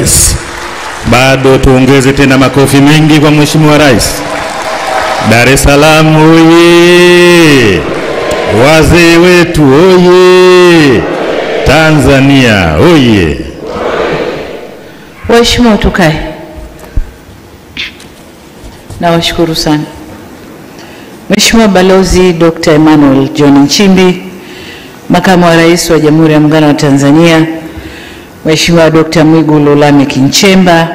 Rais. Bado tuongeze tena makofi mengi kwa Mheshimiwa Rais. Dar es Salaam oye! Wazee wetu oye! Tanzania oye! Waheshimiwa, tukae. Nawashukuru sana. Mheshimiwa Balozi Dr. Emmanuel John Nchimbi, Makamu wa Rais wa Jamhuri ya Muungano wa Tanzania, Mheshimiwa Dr. Mwigulu Lameck Nchemba,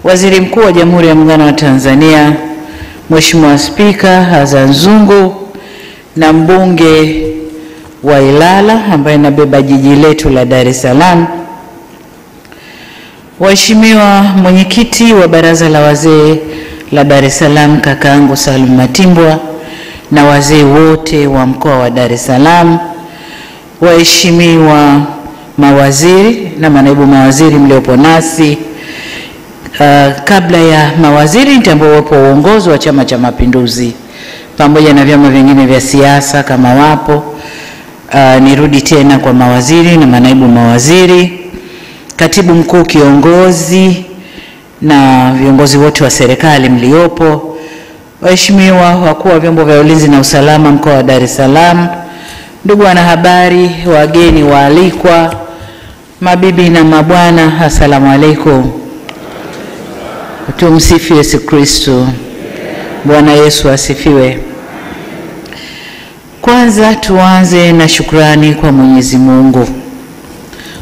Waziri Mkuu wa Jamhuri ya Muungano wa Tanzania, Mheshimiwa Spika Hassan Zungu na mbunge wa Ilala ambaye nabeba jiji letu la Dar es Salaam, Waheshimiwa mwenyekiti wa Baraza la Wazee la Dar es Salaam kakaangu Salum Matimbwa na wazee wote wa mkoa wa Dar es Salaam, waheshimiwa mawaziri na manaibu mawaziri mliopo nasi. Kabla ya mawaziri nitambua wapo uongozi wa Chama cha Mapinduzi pamoja na vyama vingine vya siasa kama wapo. Nirudi tena kwa mawaziri na manaibu mawaziri, katibu mkuu kiongozi na viongozi wote wa serikali mliopo, waheshimiwa wakuu wa vyombo vya ulinzi na usalama mkoa wa Dar es Salaam, ndugu wanahabari, wageni waalikwa, mabibi na mabwana, asalamu alaykum. Tumsifu Yesu Kristo. Bwana Yesu asifiwe. Kwanza tuanze na shukrani kwa Mwenyezi Mungu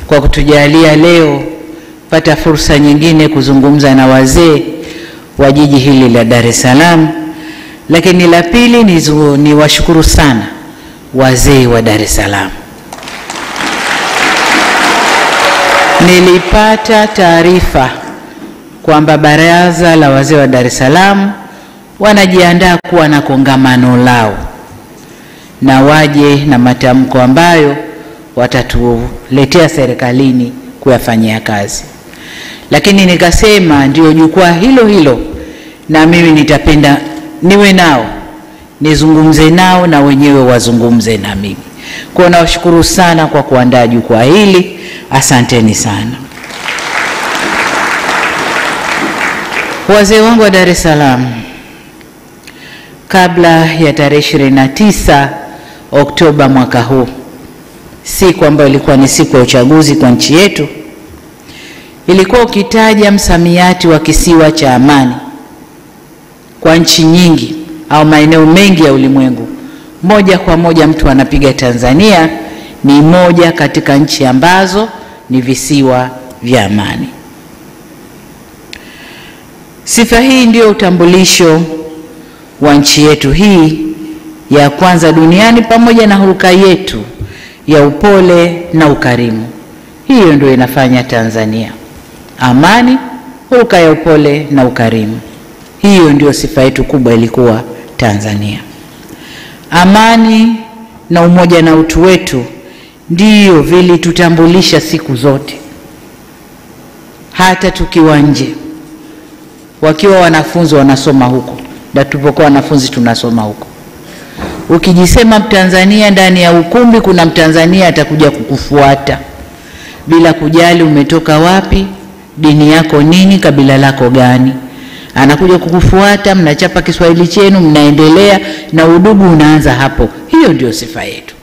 kwa kutujalia leo pata fursa nyingine kuzungumza na wazee wa jiji hili la Dar es Salaam. Lakini la pili ni washukuru sana wazee wa Dar es Salaam. Nilipata taarifa kwamba Baraza la Wazee wa Dar es Salaam wanajiandaa kuwa na kongamano lao na waje na matamko ambayo watatuletea serikalini kuyafanyia kazi. Lakini nikasema ndio jukwaa hilo hilo na mimi nitapenda niwe nao, nizungumze nao na wenyewe wazungumze na mimi. Kwa nawashukuru sana kwa kuandaa jukwaa hili. Asanteni sana. Wazee wangu wa Dar es Salaam, kabla ya tarehe 29 Oktoba mwaka huu, siku ambayo ilikuwa ni siku ya uchaguzi kwa nchi yetu, ilikuwa ukitaja msamiati wa kisiwa cha amani kwa nchi nyingi au maeneo mengi ya ulimwengu, moja kwa moja mtu anapiga Tanzania ni moja katika nchi ambazo ni visiwa vya amani. Sifa hii ndio utambulisho wa nchi yetu hii ya kwanza duniani, pamoja na hulka yetu ya upole na ukarimu. Hiyo ndio inafanya Tanzania. Amani, hulka ya upole na ukarimu. Hiyo ndio sifa yetu kubwa ilikuwa Tanzania. Amani na umoja na utu wetu ndio vilitutambulisha siku zote. Hata tukiwa nje, wakiwa wanafunzi wanasoma huko, na tulipokuwa wanafunzi tunasoma huko. Ukijisema Mtanzania ndani ya ukumbi, kuna Mtanzania atakuja kukufuata bila kujali umetoka wapi, dini yako nini, kabila lako gani. Anakuja kukufuata, mnachapa Kiswahili chenu, mnaendelea na udugu unaanza hapo. Hiyo ndio sifa yetu.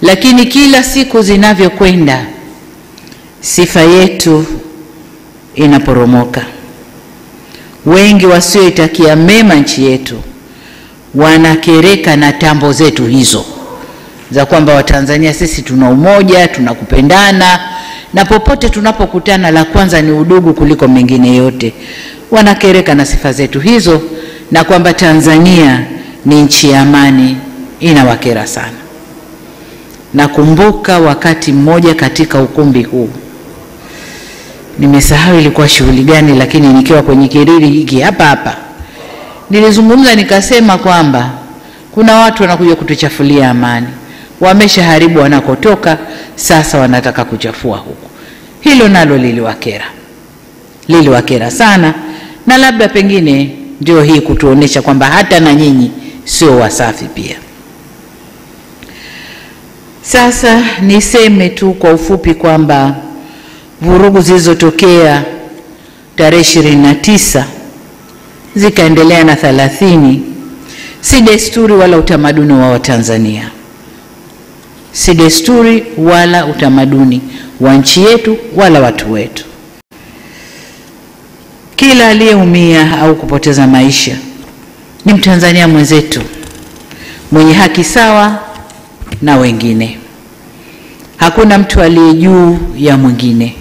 Lakini kila siku zinavyokwenda, sifa yetu inaporomoka. Wengi wasioitakia mema nchi yetu wanakereka na tambo zetu hizo za kwamba Watanzania sisi tuna umoja, tunakupendana, na popote tunapokutana la kwanza ni udugu kuliko mengine yote. Wanakereka na sifa zetu hizo, na kwamba Tanzania ni nchi ya amani. Inawakera sana. Nakumbuka wakati mmoja katika ukumbi huu, nimesahau ilikuwa shughuli gani, lakini nikiwa kwenye kiriri hiki hapa nilizungumza nikasema kwamba kuna watu wanakuja kutuchafulia amani. Wameshaharibu wanakotoka, sasa wanataka kuchafua huko. Hilo nalo liliwakera sana, na labda pengine ndio hii kutuonesha kwamba hata na nyinyi sio wasafi pia. Sasa niseme tu kwa ufupi kwamba vurugu zilizotokea tarehe 29 zikaendelea na 30 si desturi wala utamaduni wa Watanzania. Si desturi wala utamaduni wa nchi yetu wala watu wetu. Kila aliyeumia au kupoteza maisha ni Mtanzania mwenzetu mwenye haki sawa na wengine. Hakuna mtu aliye juu ya mwingine.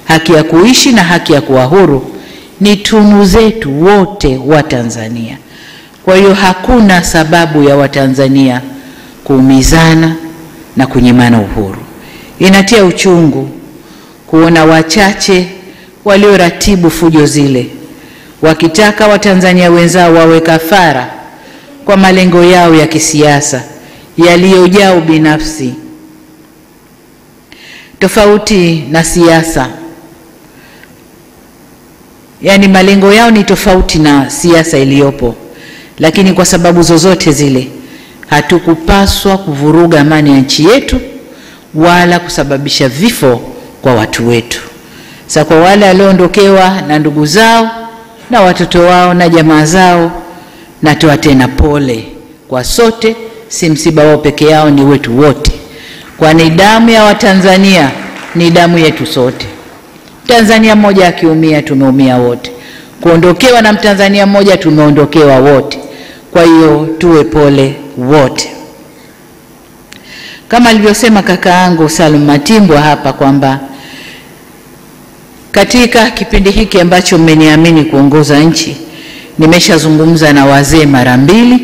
Haki ya kuishi na haki ya kuwa huru ni tunu zetu wote wa Tanzania. Kwa hiyo hakuna sababu ya Watanzania kuumizana na kunyimana uhuru. Inatia uchungu kuona wachache walioratibu fujo zile wakitaka Watanzania wenzao wawe kafara kwa malengo yao ya kisiasa yaliyojaa ubinafsi. Tofauti na siasa, yani malengo yao ni tofauti na siasa iliyopo, lakini kwa sababu zozote zile hatukupaswa kuvuruga amani ya nchi yetu wala kusababisha vifo kwa watu wetu. Sasa kwa wale walioondokewa na ndugu zao na watoto wao na jamaa zao, natoa tena pole kwa sote. Si msiba wao peke yao, ni wetu wote, kwani damu ya Watanzania ni damu yetu sote. Tanzania mmoja akiumia tumeumia wote, kuondokewa na Mtanzania mmoja tumeondokewa wote. Kwa hiyo tuwe pole wote. Kama alivyosema kaka yangu Salum Matimbwa hapa kwamba katika kipindi hiki ambacho mmeniamini kuongoza nchi, nimeshazungumza na wazee mara 2.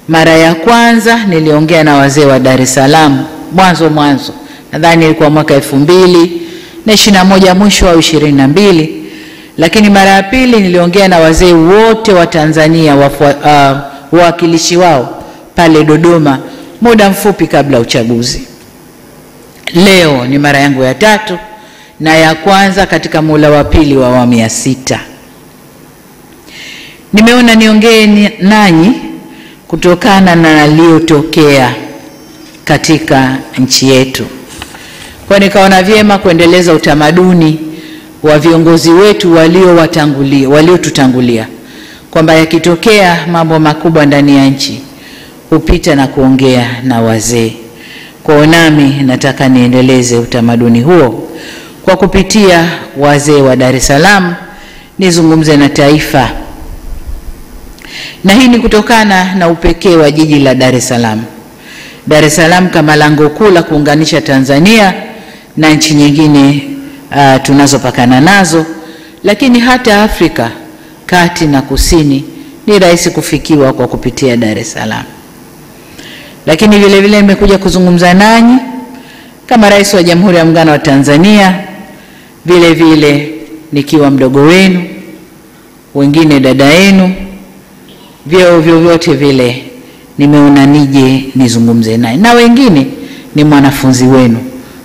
Mara ya kwanza niliongea na wazee wa Dar es Salaam mwanzo, nadhani ilikuwa mwaka 2021 mwisho au 22. Lakini mara ya pili niliongea na wazee wote wa Tanzania, wawakilishi wao pale Dodoma muda mfupi kabla uchaguzi. Leo ni mara yangu ya 3 na ya kwanza katika muhula wa pili wa awamu ya 6. Nimeona niongee nanyi kutokana na yaliyotokea katika nchi yetu. Kwa nikaona vyema kuendeleza utamaduni wa viongozi wetu waliotutangulia kwamba yakitokea mambo makubwa ndani ya nchi hupita na kuongea na wazee. Kwa nami nataka niendeleze utamaduni huo kwa kupitia wazee wa Dar es Salaam, nizungumze na taifa. Na hii ni kutokana na upekee wa jiji la Dar es Salaam. Dar es Salaam kama lango kuu la kuunganisha Tanzania na nchi nyingine tunazopakana nazo, lakini hata Afrika kati na kusini ni rahisi kufikiwa kwa kupitia Dar es Salaam. Lakini vile vile nimekuja kuzungumza nanyi kama Rais wa Jamhuri ya Muungano wa Tanzania, vile vile nikiwa mdogo wenu, wengine dada yenu, vyovyote vile nimeona nije nizungumze naye. Na wengine ni mwanafunzi wenu.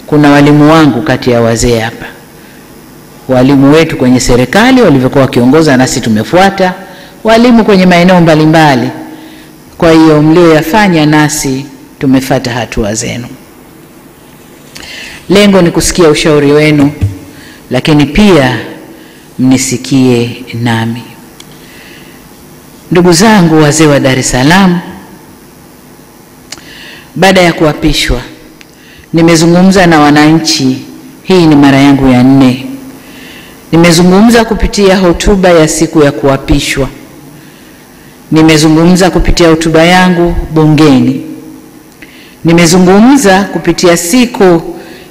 Kuna walimu wangu kati ya wazee hapa, walimu wetu kwenye serikali walivyokuwa wakiongoza nasi tumefuata, walimu kwenye maeneo mbalimbali. Kwa hiyo mlioyafanya nasi tumefuata hatua zenu. Lengo ni kusikia ushauri wenu, lakini pia mnisikie nami. Ndugu zangu wazee wa Dar es Salaam, baada ya kuapishwa nimezungumza na wananchi. Hii ni mara yangu ya 4. Nimezungumza kupitia hotuba ya siku ya kuapishwa. Nimezungumza kupitia hotuba yangu bungeni. Nimezungumza kupitia siku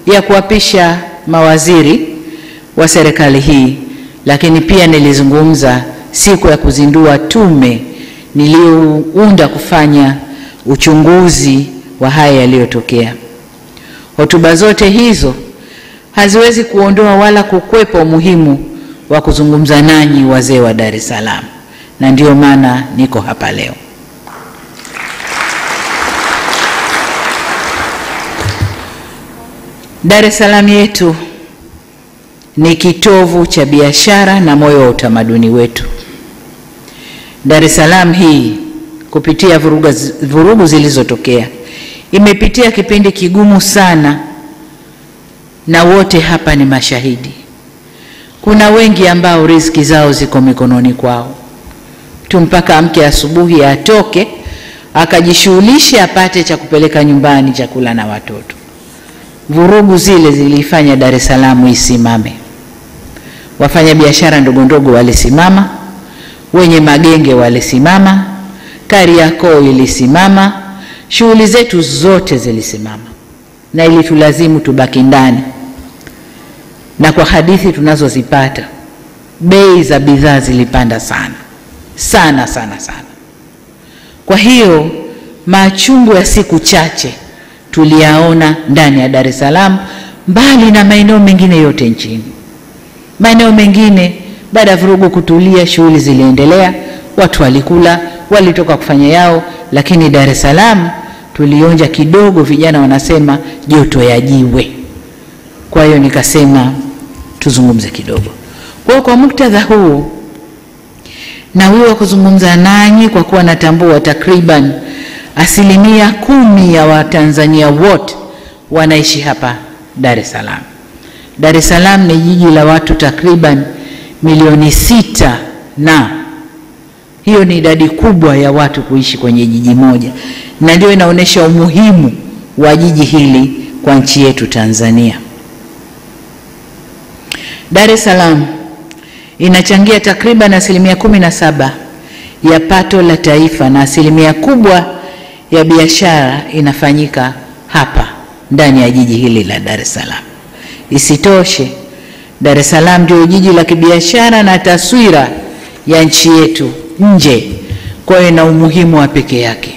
ya kuapisha mawaziri wa serikali hii, lakini pia nilizungumza siku ya kuzindua tume niliyounda kufanya uchunguzi wa haya yaliyotokea. Hotuba zote hizo haziwezi kuondoa wala kukwepa umuhimu wa kuzungumza nanyi wazee wa Dar es Salaam, na ndio maana niko hapa leo. Dar es Salaam yetu ni kitovu cha biashara na moyo wa utamaduni wetu. Dar es Salaam hii kupitia vurugu zilizotokea imepitia kipindi kigumu sana, na wote hapa ni mashahidi. Kuna wengi ambao riziki zao ziko mikononi kwao tu, mpaka amke asubuhi atoke akajishughulishe apate cha kupeleka nyumbani, chakula na watoto. Vurugu zile zilifanya Dar es Salaam isimame. Wafanya biashara ndogo ndogo walisimama, wenye magenge walisimama, Kariakoo ilisimama, shughuli zetu zote zilisimama, na ili tulazimu tubaki ndani. Na kwa hadithi tunazozipata, bei za bidhaa zilipanda sana sana sana sana. Kwa hiyo machungu ya siku chache tuliyaona ndani ya Dar es Salaam, mbali na maeneo mengine yote nchini. Maeneo mengine baada ya vurugu kutulia, shughuli ziliendelea, watu walikula, walitoka kufanya yao, lakini Dar es Salaam tulionja kidogo, vijana wanasema joto ya jiwe. Kwa hiyo nikasema tuzungumze kidogo. Kwa muktadha huu nawiwa kuzungumza nanyi kwa kuwa natambua takriban 10% ya Watanzania wote wanaishi hapa Dar es Salaam. Dar es Salaam ni jiji la watu takriban milioni 6, na hiyo ni idadi kubwa ya watu kuishi kwenye jiji moja, na ndio inaonyesha umuhimu wa jiji hili kwa nchi yetu Tanzania. Dar es Salaam inachangia takriban 17% ya pato la taifa, na asilimia kubwa ya biashara inafanyika hapa ndani ya jiji hili la Dar es Salaam. Isitoshe, Dar es Salaam ndio jiji la kibiashara na taswira ya nchi yetu nje, kwa hiyo ina umuhimu wa pekee yake.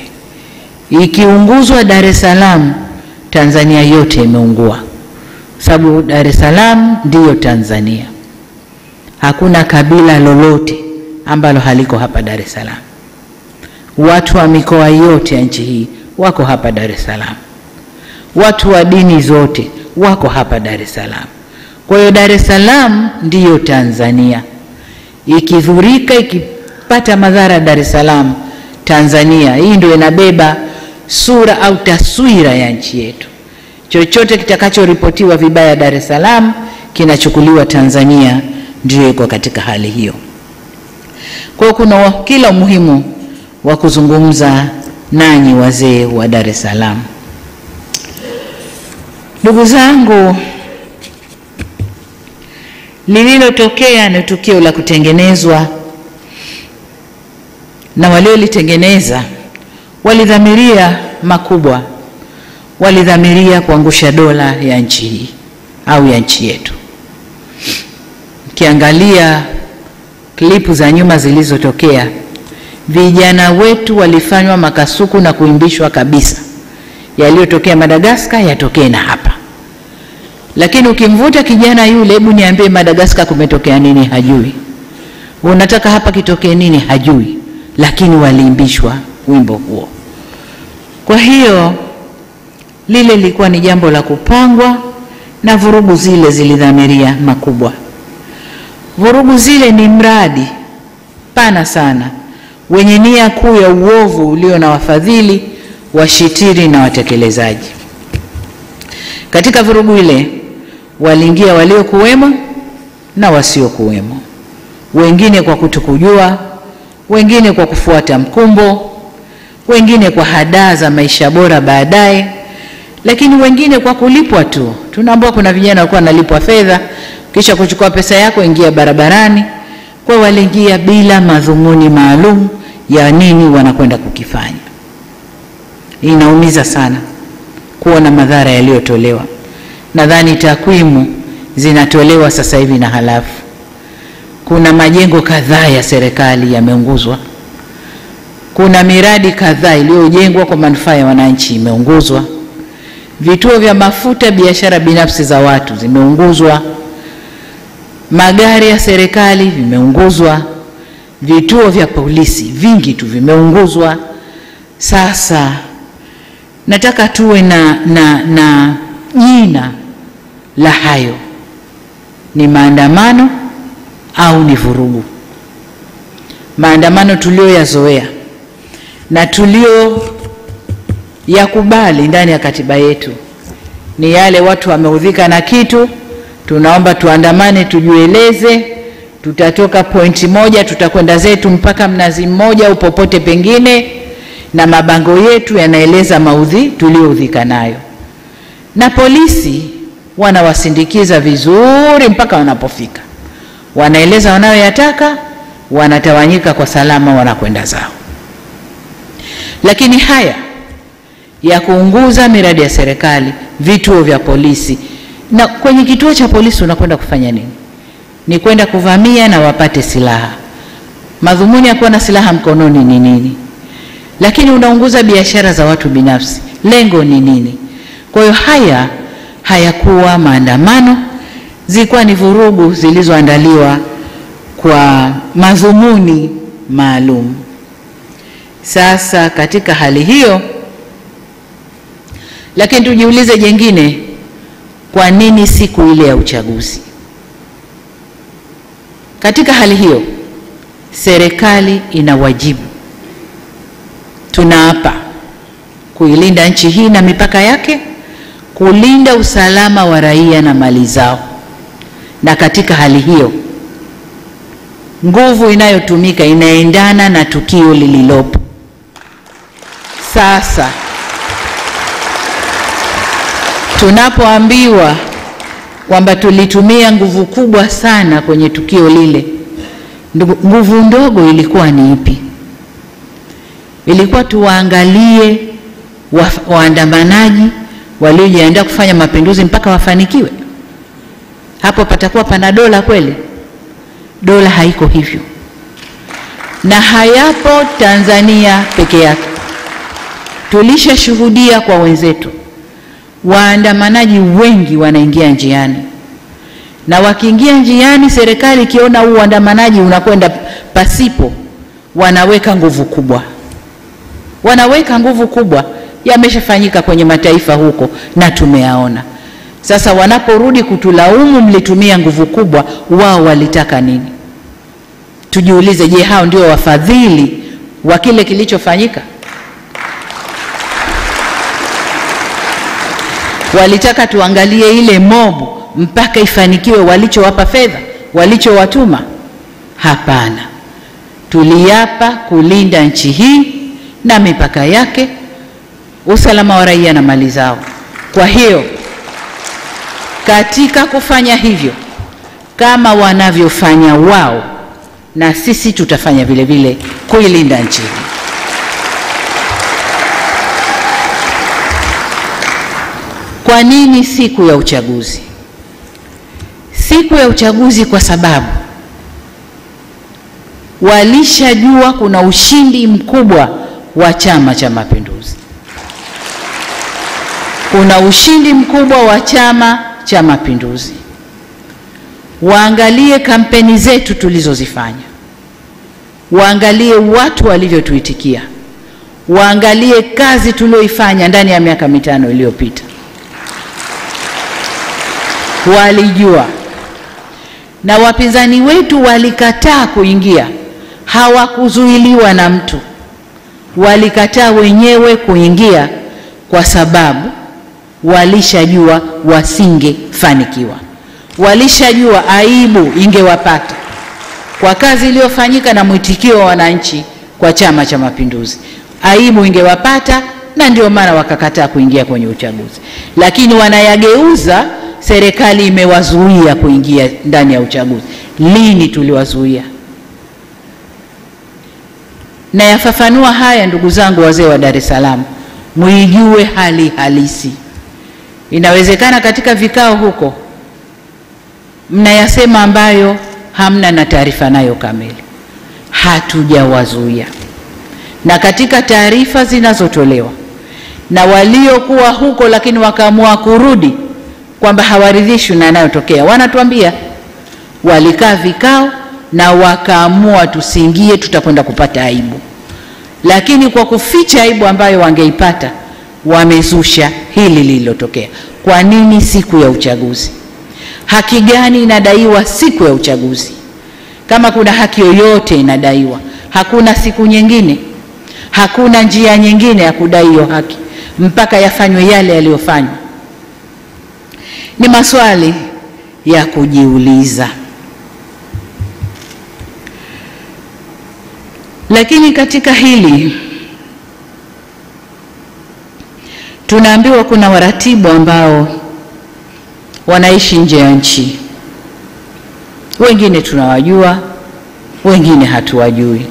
Ikiunguzwa Dar es Salaam, Tanzania yote imeungua, sababu Dar es Salaam ndiyo Tanzania. Hakuna kabila lolote ambalo haliko hapa Dar es Salaam. Watu wa mikoa yote ya nchi hii wako hapa Dar es Salaam. Watu wa dini zote wako hapa Dar es Salaam. Kwa hiyo Dar es Salaam ndiyo Tanzania. Ikidhurika, ikipata madhara Dar es Salaam, Tanzania hii ndio inabeba sura au taswira ya nchi yetu. Chochote kitakachoripotiwa vibaya Dar es Salaam kinachukuliwa Tanzania, ndio iko katika hali hiyo. Kwa hiyo kuna kila umuhimu wa kuzungumza nanyi wazee wa Dar es Salaam. Ndugu zangu, lililotokea ni tukio la kutengenezwa, na waliolitengeneza walidhamiria makubwa. Walidhamiria kuangusha dola ya nchi hii au ya nchi yetu. Kiangalia klipu za nyuma zilizotokea, vijana wetu walifanywa makasuku na kuimbishwa kabisa. Yaliyotokea Madagascar yatokee na hapa. Lakini ukimvuta kijana yule, hebu niambie Madagascar kumetokea nini, hajui. Unataka hapa kitokee nini, hajui. Lakini waliimbishwa wimbo huo. Kwa hiyo lile lilikuwa ni jambo la kupangwa, na vurugu zile zilidhamiria makubwa. Vurugu zile ni mradi pana sana wenye nia kuu ya uovu ulio na wafadhili, washitiri na watekelezaji. Katika vurugu ile waliingia waliokuwemo na wasiokuwemo, wengine kwa kutokujua, wengine kwa kufuata mkumbo, wengine kwa hadaa za maisha bora baadaye, lakini wengine kwa kulipwa tu. Tunaambiwa kuna vijana walikuwa wanalipwa fedha, kisha kuchukua pesa yako ingia barabarani. Kwa waliingia bila madhumuni maalum ya nini wanakwenda kukifanya. Inaumiza sana kuona madhara yaliyotolewa. Nadhani takwimu zinatolewa sasa hivi na halafu. Kuna majengo kadhaa ya serikali yameunguzwa. Kuna miradi kadhaa iliyojengwa kwa manufaa ya wananchi imeunguzwa. Vituo vya mafuta, biashara binafsi za watu zimeunguzwa. Magari ya serikali vimeunguzwa. Vituo vya polisi vingi tu vimeunguzwa. Sasa nataka tuwe na jina la hayo. Ni maandamano au ni vurugu? Maandamano tulioyazoea na yakubali ndani ya katiba yetu ni yale watu wameudhika na kitu, tunaomba tuandamane, tujueleze, tutatoka pointi moja, tutakwenda zetu mpaka Mnazi Mmoja au popote pengine, na mabango yetu yanaeleza maudhi tulioudhika nayo. Na polisi wanawasindikiza vizuri mpaka wanapofika. Wanaeleza wanayoyataka, wanatawanyika kwa salama, wanakwenda zao. Lakini haya ya kuunguza miradi ya serikali, vituo vya polisi, na kwenye kituo cha polisi unakwenda kufanya nini? Ni kwenda kuvamia na wapate silaha. Madhumuni ya kuwa na silaha mkononi ni nini? Lakini unaunguza biashara za watu binafsi, lengo ni nini? Kwa hiyo haya hayakuwa maandamano, zilikuwa ni vurugu zilizoandaliwa kwa madhumuni maalum. Sasa katika hali hiyo, lakini tujiulize jengine, kwa nini siku ile ya uchaguzi? Katika hali hiyo, serikali ina wajibu, tunaapa kuilinda nchi hii na mipaka yake, kulinda usalama wa raia na mali zao. Na katika hali hiyo, nguvu inayotumika inaendana na tukio lililopo. Sasa tunapoambiwa kwamba tulitumia nguvu kubwa sana kwenye tukio lile, nguvu ndogo ilikuwa ni ipi? Ilikuwa tuwaangalie waandamanaji waliojiandaa kufanya mapinduzi mpaka wafanikiwe? Hapo patakuwa pana dola kweli? Dola haiko hivyo, na hayapo Tanzania peke yake. Tulishashuhudia kwa wenzetu, waandamanaji wengi wanaingia njiani, na wakiingia njiani, serikali ikiona huu waandamanaji unakwenda pasipo, wanaweka nguvu kubwa. Wanaweka nguvu kubwa, yameshafanyika kwenye mataifa huko na tumeyaona. Sasa wanaporudi kutulaumu mlitumia nguvu kubwa, wao walitaka nini? Tujiulize, je, hao ndio wafadhili wa kile kilichofanyika? Walitaka tuangalie ile mobu mpaka ifanikiwe walichowapa fedha, walichowatuma? Hapana. Tuliapa kulinda nchi hii na mipaka yake, usalama wa raia na mali zao. Kwa hiyo katika kufanya hivyo, kama wanavyofanya wao, na sisi tutafanya vile vile kuilinda nchi hii. Kwa nini siku ya uchaguzi? Siku ya uchaguzi kwa sababu walishajua kuna ushindi mkubwa wa Chama cha Mapinduzi. Kuna ushindi mkubwa wa Chama cha Mapinduzi. Waangalie kampeni zetu tulizozifanya, waangalie watu walivyotuitikia, waangalie kazi tulioifanya ndani ya miaka 5 iliyopita. Walijua, na wapinzani wetu walikataa kuingia. Hawakuzuiliwa na mtu, walikataa wenyewe kuingia kwa sababu walishajua wasingefanikiwa. Walishajua aibu ingewapata kwa kazi iliyofanyika na mwitikio wa wananchi kwa Chama cha Mapinduzi. Aibu ingewapata, na ndio maana wakakataa kuingia kwenye uchaguzi. Lakini wanayageuza, serikali imewazuia kuingia ndani ya uchaguzi. Lini tuliwazuia? Na yafafanua haya, ndugu zangu wazee wa Dar es Salaam, muijue hali halisi. Inawezekana katika vikao huko mnayasema ambayo hamna na taarifa nayo kamili. Hatujawazuia. Na katika taarifa zinazotolewa na waliokuwa huko lakini wakaamua kurudi kwamba hawaridhishwi na yanayotokea, wanatuambia walikaa vikao na wakaamua tusiingie, tutakwenda kupata aibu. Lakini kwa kuficha aibu ambayo wangeipata, wamezusha hili lililotokea. Kwa nini siku ya uchaguzi? Haki gani inadaiwa siku ya uchaguzi? Kama kuna haki yoyote inadaiwa, hakuna siku nyingine, hakuna njia nyingine ya kudai hiyo haki. mpaka yafanywe yale yaliyofanywa? Ni maswali ya kujiuliza. Lakini katika hili tunaambiwa kuna waratibu ambao wanaishi nje ya nchi. Wengine tunawajua, wengine hatuwajui.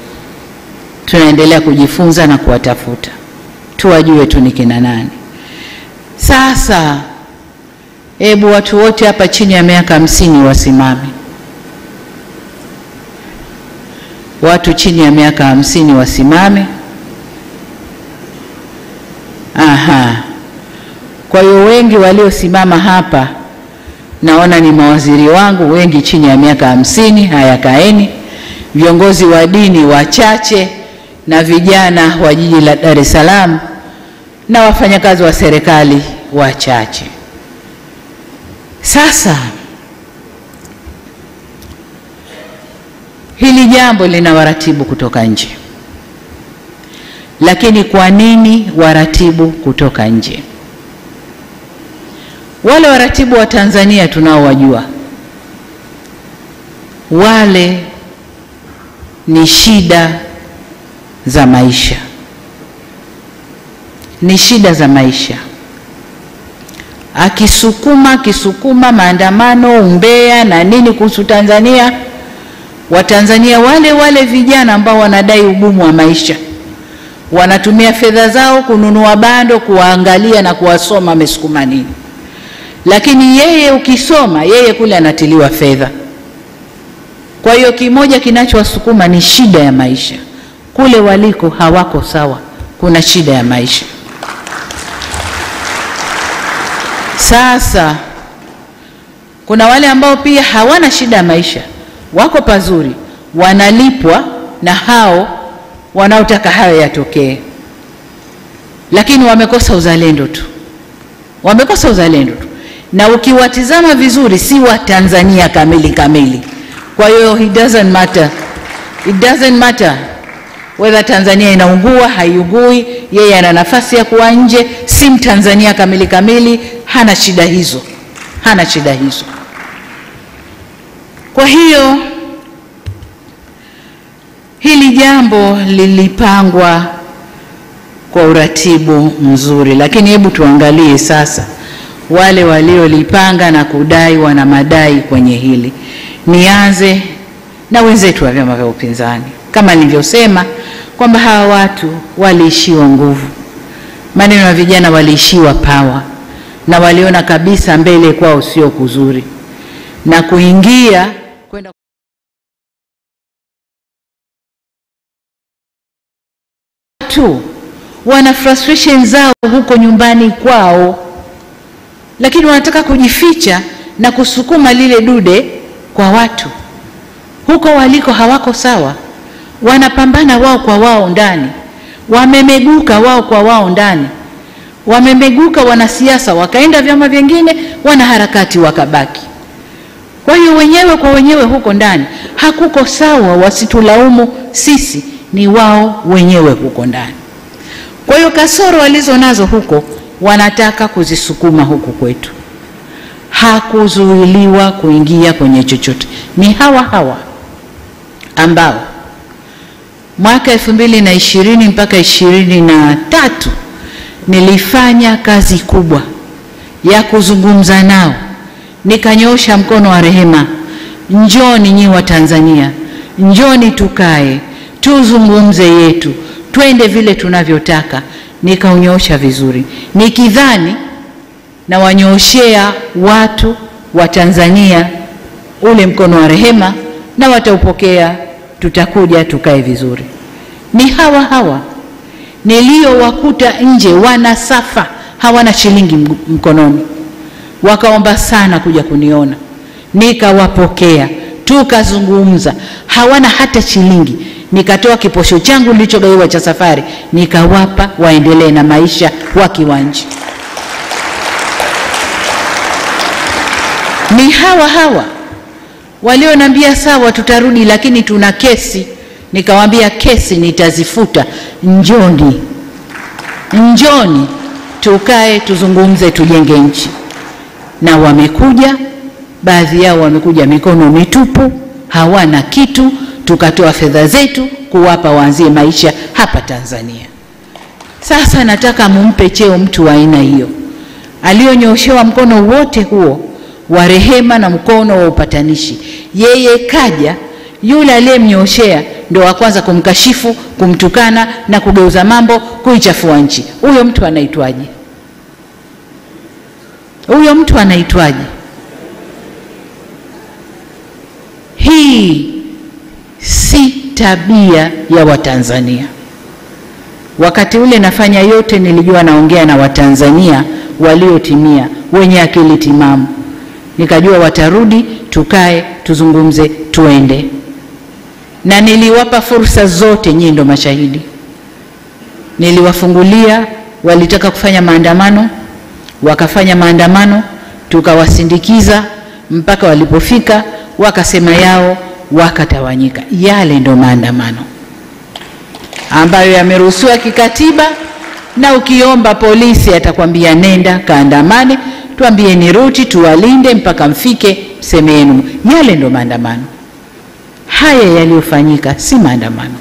Tunaendelea kujifunza na kuwatafuta, tuwajue tu ni kina nani. Sasa hebu watu wote hapa chini ya miaka 50 wasimame. Watu chini ya miaka 50 wasimame. Aha. Kwa hiyo wengi waliosimama hapa naona ni mawaziri wangu, wengi chini ya miaka 50. Haya, kaeni. Viongozi wa dini wachache na vijana wa jiji la Dar es Salaam na wafanyakazi wa serikali wachache. Sasa hili jambo lina waratibu kutoka nje. Lakini kwa nini waratibu kutoka nje? Wale waratibu wa Tanzania tunaowajua, wale ni shida za maisha. Ni shida za maisha. Akisukuma maandamano, umbea na nini kuhusu Tanzania, Watanzania wale vijana ambao wanadai ugumu wa maisha wanatumia fedha zao kununua bando, kuwaangalia na kuwasoma amesukuma nini. Lakini yeye ukisoma, yeye kule anatiliwa fedha. Kwa hiyo kimoja kinachowasukuma ni shida ya maisha. Kule waliko hawako sawa, kuna shida ya maisha. Sasa kuna wale ambao pia hawana shida ya maisha, wako pazuri, wanalipwa na hao wanaotaka hayo yatokee, lakini wamekosa uzalendo tu. Wamekosa uzalendo tu. Na ukiwatizama vizuri si wa Tanzania kamili. Kwa hiyo it doesn't matter whether Tanzania inaungua haiungui, yeye ana nafasi ya kuwa nje, si Mtanzania kamili, hana shida hizo. Kwa hiyo hili jambo lilipangwa kwa uratibu mzuri, lakini hebu tuangalie sasa wale waliolipanga na kudai wana madai kwenye hili. Nianze na wenzetu wa vyama vya upinzani. Kama nilivyosema kwamba hawa watu waliishiwa nguvu. Maneno ya vijana waliishiwa power na waliona kabisa mbele kwao sio kuzuri, na kuingia kwenda tu wana frustration zao huko nyumbani kwao, lakini wanataka kujificha na kusukuma lile dude kwa watu. Huko waliko hawako sawa, wanapambana wao kwa wao ndani, wamemeguka wao kwa wao ndani, wamemeguka wanasiasa wakaenda vyama vingine, wanaharakati wakabaki. Kwa hiyo wenyewe kwa wenyewe huko ndani hakuko sawa, wasitulaumu sisi, ni wao wenyewe huko ndani. Kwa hiyo kasoro walizo nazo huko wanataka kuzisukuma huku kwetu. Hakuzuiliwa kuingia kwenye chochote. Ni hawa ambao mwaka 2020 mpaka 2023 nilifanya kazi kubwa ya kuzungumza nao, nikanyosha mkono wa rehema, njoni nyi wa Tanzania, njoni tukae tuzungumze yetu, twende vile tunavyotaka. Nikaonyosha vizuri, nikidhani na wanyooshea watu wa Tanzania ule mkono wa rehema na wataupokea, tutakuja tukae vizuri. Ni hawa niliowakuta nje wanasafa, hawana shilingi mkononi, wakaomba sana kuja kuniona, nikawapokea, tukazungumza, hawana hata shilingi. Nikatoa kiposho changu nilichogawiwa cha safari, nikawapa waendelee na maisha wakiwa nje. Ni hawa walionambia sawa tutarudi, lakini tuna kesi. Nikawaambia kesi nitazifuta, njoni tukae tuzungumze, tujenge nchi. Na wamekuja, baadhi yao wamekuja mikono mitupu, hawana kitu, tukatoa fedha zetu kuwapa waanzie maisha hapa Tanzania. Sasa nataka mumpe cheo mtu wa aina hiyo, aliyonyoshewa mkono wote huo wa rehema na mkono wa upatanishi. Yeye kaja, yule aliyemnyoshea ndio wa kwanza kumkashifu, kumtukana na kugeuza mambo, kuichafua nchi. Huyo mtu anaitwaje? Huyo mtu anaitwaje? Hii si tabia ya Watanzania. Wakati ule nafanya yote nilijua naongea na Watanzania waliotimia, wenye akili timamu. Nikajua watarudi, tukae, tuzungumze, tuende. Na niliwapa fursa zote, nyinyi ndo mashahidi. Niliwafungulia, walitaka kufanya maandamano, wakafanya maandamano, tukawasindikiza mpaka walipofika, wakasema yao, wakatawanyika. Yale ndo maandamano ambayo yameruhusiwa kikatiba, na ukiomba polisi atakwambia nenda kaandamane, tuambie ni ruti, tuwalinde mpaka mfike semenu. Yale ndo maandamano. Haya yaliyofanyika si maandamano.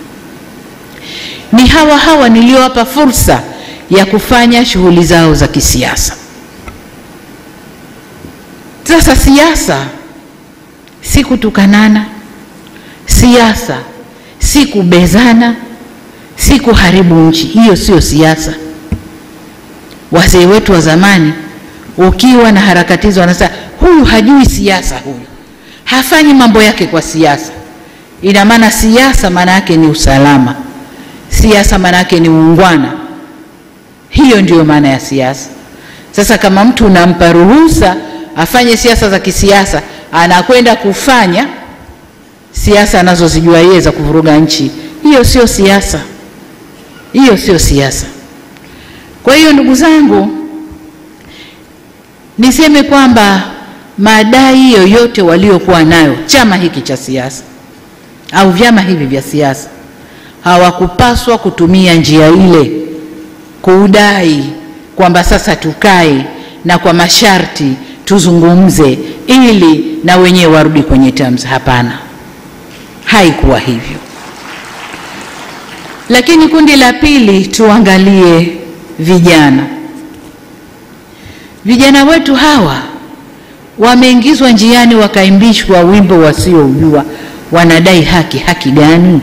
Ni hawa niliowapa fursa ya kufanya shughuli zao za kisiasa. Sasa siasa si kutukanana, siasa si kubezana, si kuharibu nchi. Hiyo sio siasa. Wazee wetu wa zamani, ukiwa na harakati hizo, wanasema huyu hajui siasa, huyu hafanyi mambo yake kwa siasa. Ina maana siasa maana yake ni usalama, siasa maana yake ni uungwana. Hiyo ndiyo maana ya siasa. Sasa kama mtu unampa ruhusa afanye siasa za kisiasa, anakwenda kufanya siasa anazozijua yeye za kuvuruga nchi, hiyo sio siasa. Hiyo sio siasa. Kwa hiyo ndugu zangu, niseme kwamba madai yoyote waliokuwa nayo chama hiki cha siasa au vyama hivi vya siasa, hawakupaswa kutumia njia ile kudai kwamba sasa tukae na kwa masharti tuzungumze ili na wenyewe warudi kwenye terms. Hapana, haikuwa hivyo. Lakini kundi la pili, tuangalie vijana. Vijana wetu hawa wameingizwa njiani, wakaimbishwa wimbo wasioujua. Wanadai haki. Haki gani?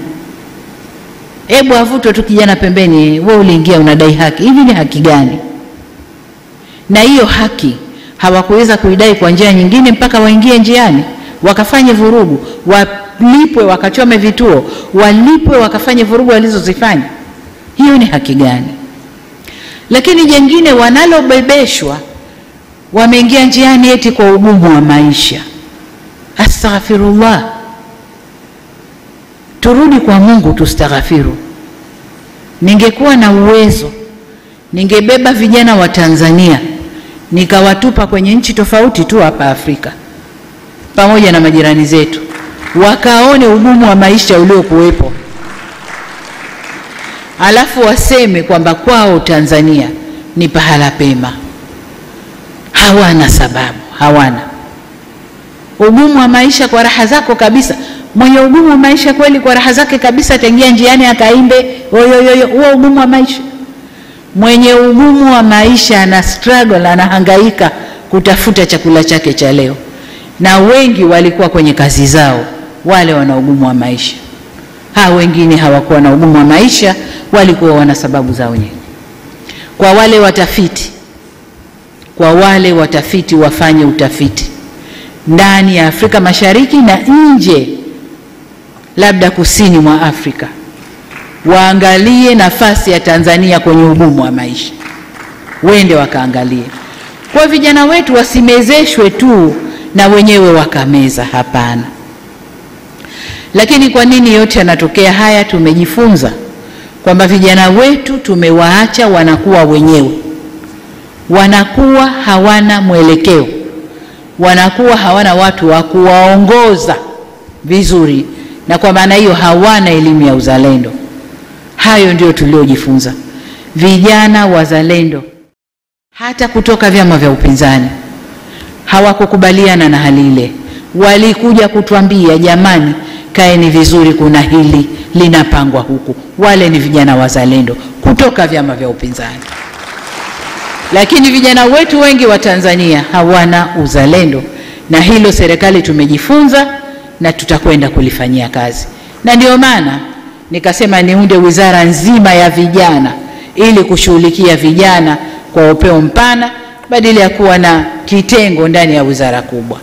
Hebu avutwe tu kijana pembeni, wewe uliingia unadai haki. Hivi ni haki gani? Na hiyo haki hawakuweza kuidai kwa njia nyingine mpaka waingie njiani, wakafanye vurugu, walipwe, wakachome vituo, walipwe, wakafanye vurugu walizozifanya. Hiyo ni haki gani? Lakini jengine wanalobebeshwa, wameingia njiani eti kwa ugumu wa maisha. Astaghfirullah. Turudi kwa Mungu tustaghfiru. Ningekuwa na uwezo, ningebeba vijana wa Tanzania nikawatupa kwenye nchi tofauti tu hapa Afrika pamoja na majirani zetu, wakaone ugumu wa maisha uliokuwepo, alafu waseme kwamba kwao Tanzania ni pahala pema. Hawana sababu, hawana. Ugumu wa maisha kwa raha zako kabisa. Mwenye ugumu wa maisha kweli kwa raha zake kabisa ataingia njiani akaimbe oyoyoyo, huo ugumu wa maisha. Mwenye ugumu wa maisha ana struggle, anahangaika kutafuta chakula chake cha leo. Na wengi walikuwa kwenye kazi zao, wale wana ugumu wa maisha. Wengine hawakuwa na ugumu wa maisha, walikuwa wana sababu zao wenyewe. Kwa wale watafiti wafanye utafiti ndani ya Afrika Mashariki na nje, labda kusini mwa Afrika, waangalie nafasi ya Tanzania kwenye ugumu wa maisha. Wende wakaangalie. Kwa vijana wetu wasimezeshwe tu na wenyewe wakameza, hapana. Lakini kwa nini yote yanatokea haya? Tumejifunza kwamba vijana wetu tumewaacha wanakuwa wenyewe, wanakuwa hawana mwelekeo, wanakuwa hawana watu wa kuwaongoza vizuri, na kwa maana hiyo hawana elimu ya uzalendo. Hayo ndio tuliojifunza. Vijana wazalendo hata kutoka vyama vya upinzani hawakukubaliana na hali ile. Walikuja kutuambia, jamani, kaeni vizuri, kuna hili linapangwa huku. Wale ni vijana wazalendo kutoka vyama vya upinzani. Lakini vijana wetu wengi wa Tanzania hawana uzalendo, na hilo serikali tumejifunza na tutakwenda kulifanyia kazi. Na ndio maana nikasema niunde wizara nzima ya vijana ili kushughulikia vijana kwa upeo mpana badala ya kuwa na kitengo ndani ya wizara kubwa.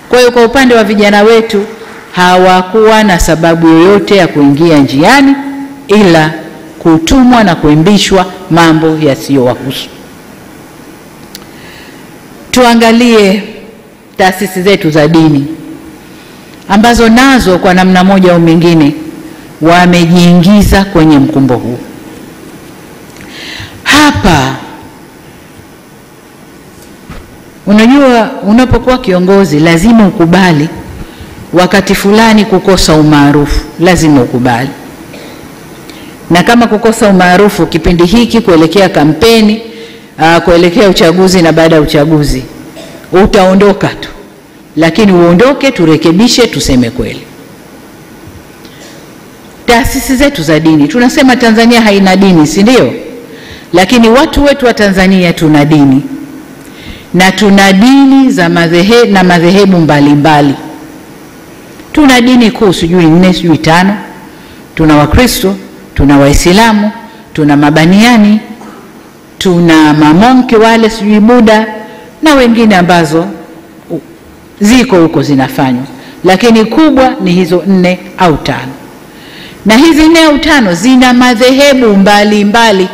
Kwa hiyo kwa upande wa vijana wetu hawakuwa na sababu yoyote ya kuingia njiani ila kutumwa na kuimbishwa mambo yasiyowahusu. Tuangalie taasisi zetu za dini ambazo nazo kwa namna moja au mingine wamejiingiza kwenye mkumbo huu. Hapa unajua, unapokuwa kiongozi lazima ukubali wakati fulani kukosa umaarufu, lazima ukubali. Na kama kukosa umaarufu kipindi hiki kuelekea kampeni, kuelekea uchaguzi na baada ya uchaguzi, utaondoka tu. Lakini uondoke, turekebishe, tuseme kweli. Taasisi zetu za dini, tunasema Tanzania haina dini, si ndio? Lakini watu wetu wa Tanzania tuna dini. Na tuna dini za madhehebu mbalimbali. Tuna dini kuu sijui 4 sijui 5. Tuna Wakristo, tuna Waislamu, tuna Mabaniani, tuna mamonki wale sijui Buddha na wengine ambazo ziko huko zinafanywa. Lakini kubwa ni hizo 4 au 5. Na hizi 4 au 5 zina madhehebu mbalimbali.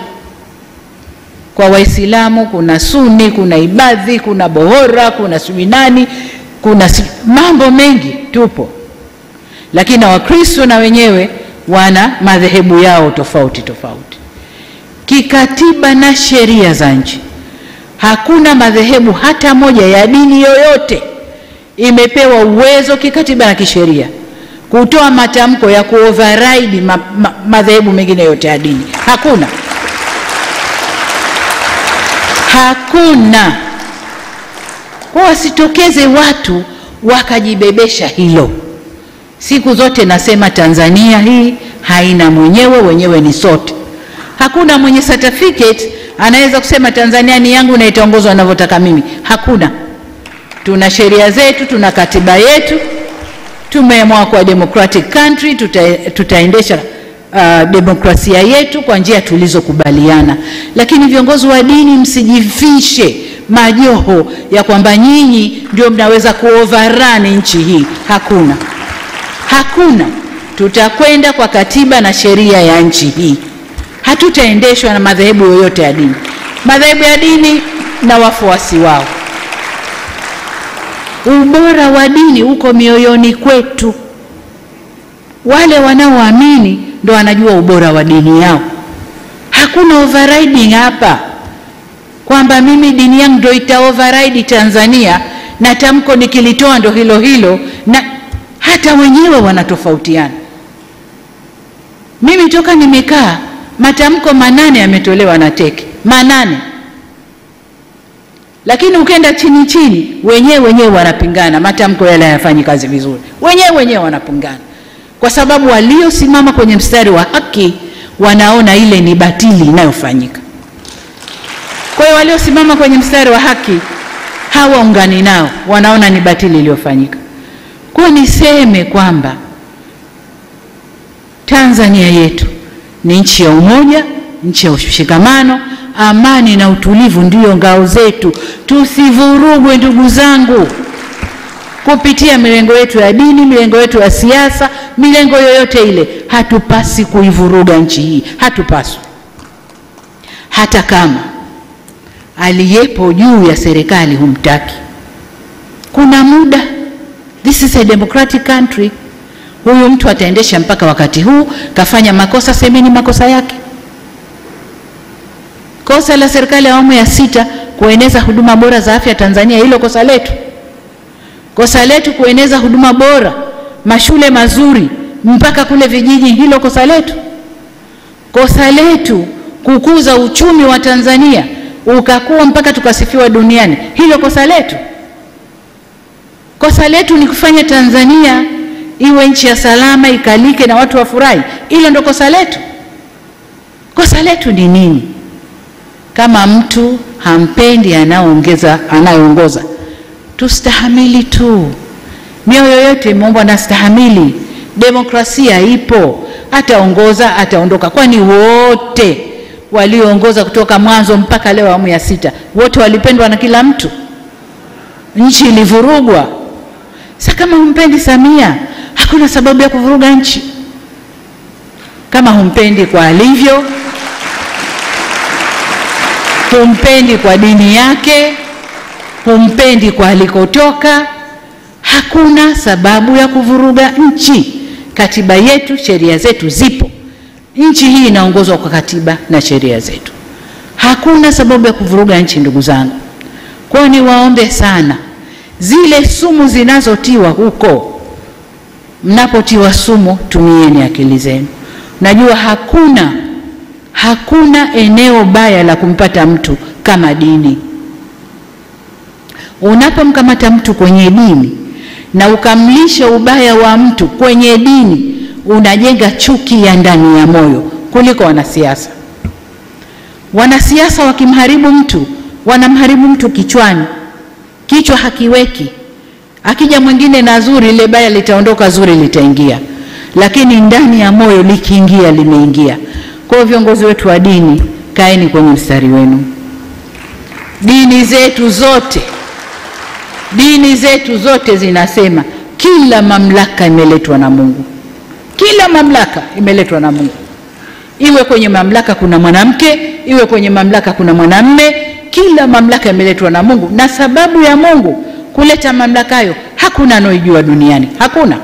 Kwa Waislamu kuna Sunni, kuna Ibadhi, kuna Bohora, kuna Suminani, kuna mambo mengi tupo. Lakini na Wakristo na wenyewe wana madhehebu yao tofauti tofauti. Kikatiba na sheria za nchi hakuna madhehebu hata moja ya dini yoyote imepewa uwezo kikatiba na kisheria kutoa matamko ya kuoverride madhehebu mengine yote ya dini. Hakuna. Hakuna. Kwa wasitokeze watu wakajibebesha hilo. Siku zote nasema Tanzania hii haina mwenyewe, wenyewe ni sote. Hakuna mwenye certificate anaweza kusema Tanzania ni yangu na itaongozwa ninavyotaka mimi. Hakuna. Tuna sheria zetu, tuna katiba yetu. Tumeamua kwa democratic country tutaendesha demokrasia yetu kwa njia tulizokubaliana. Lakini viongozi wa dini msijifishe majoho ya kwamba nyinyi ndio mnaweza kuoverrun nchi hii. Hakuna. Hakuna. Tutakwenda kwa katiba na sheria ya nchi hii. Hatutaendeshwa na madhehebu yoyote ya dini. Madhehebu ya dini na wafuasi wao. Ubora wa dini uko mioyoni kwetu. Wale wanaoamini ndio wanajua ubora wa dini yao. Hakuna overriding hapa kwamba mimi dini yangu ndio ita override Tanzania na tamko nikilitoa ndio hilo hilo, na hata wenyewe wanatofautiana. Mimi toka nimekaa matamko 8 yametolewa na teke 8. Lakini ukenda chini chini wenyewe wanapingana, matamko yale hayafanyi kazi vizuri. Wenyewe wanapingana. Kwa sababu waliosimama kwenye mstari wa haki wanaona ile ni batili inayofanyika. Kwa hiyo waliosimama kwenye mstari wa haki hawaungani nao, wanaona ni batili iliyofanyika. Kwa niseme kwamba Tanzania yetu ni nchi ya umoja, nchi ya ushikamano, amani na utulivu ndio ngao zetu. Tusivurugwe ndugu zangu kupitia milengo yetu ya dini, milengo yetu ya siasa, milengo yoyote ile. Hatupasi kuivuruga nchi hii, hatupaswi. Hata kama aliyepo juu ya serikali humtaki. Kuna muda, this is a democratic country. Huyu mtu ataendesha mpaka wakati huu, kafanya makosa, semeni makosa yake. Kosa la serikali ya awamu ya 6 kueneza huduma bora za afya Tanzania, hilo kosa letu. Kosa letu kueneza huduma bora, mashule mazuri mpaka kule vijiji, hilo kosa letu. Kosa letu kukuza uchumi wa Tanzania ukakuwa mpaka tukasifiwa duniani. Hilo kosa letu? Kosa letu ni kufanya Tanzania iwe nchi ya salama, ikalike na watu wafurahi. Hilo ndo kosa letu? Kosa letu ni nini? Kama mtu hampendi anayeongoza, tustahamili tu. Mioyo yote imeumbwa na stahamili. Demokrasia ipo, ataongoza, ataondoka. Kwani wote walioongoza kutoka mwanzo mpaka leo awamu ya 6 wote walipendwa na kila mtu? Nchi ilivurugwa. Sasa kama humpendi Samia, hakuna sababu ya kuvuruga nchi. Kama humpendi kwa alivyo, humpendi kwa dini yake, humpendi kwa alikotoka, hakuna sababu ya kuvuruga nchi. Katiba yetu, sheria zetu zipo. Nchi hii inaongozwa kwa katiba na sheria zetu. Hakuna sababu ya kuvuruga nchi, ndugu zangu. Kwa ni waombe sana, zile sumu zinazotiwa huko, mnapotiwa sumu tumieni akili zenu. Najua hakuna eneo baya la kumpata mtu kama dini. Unapomkamata mtu kwenye dini na ukamlisha ubaya wa mtu kwenye dini, unajenga chuki ya ndani ya moyo kuliko wanasiasa. Wanasiasa wakimharibu mtu, wanamharibu mtu kichwani. Kichwa hakiweki. Akija mwingine na zuri, ile baya litaondoka, zuri litaingia. Lakini ndani ya moyo likiingia, limeingia. Kwa hiyo viongozi wetu wa dini, kaeni kwenye mstari wenu. Dini zetu zote zinasema kila mamlaka imeletwa na Mungu. Kila mamlaka imeletwa na Mungu. Iwe kwenye mamlaka kuna mwanamke, iwe kwenye mamlaka kuna mwanamume, kila mamlaka imeletwa na Mungu. Na sababu ya Mungu kuleta mamlaka hayo, hakuna anojua duniani. Hakuna.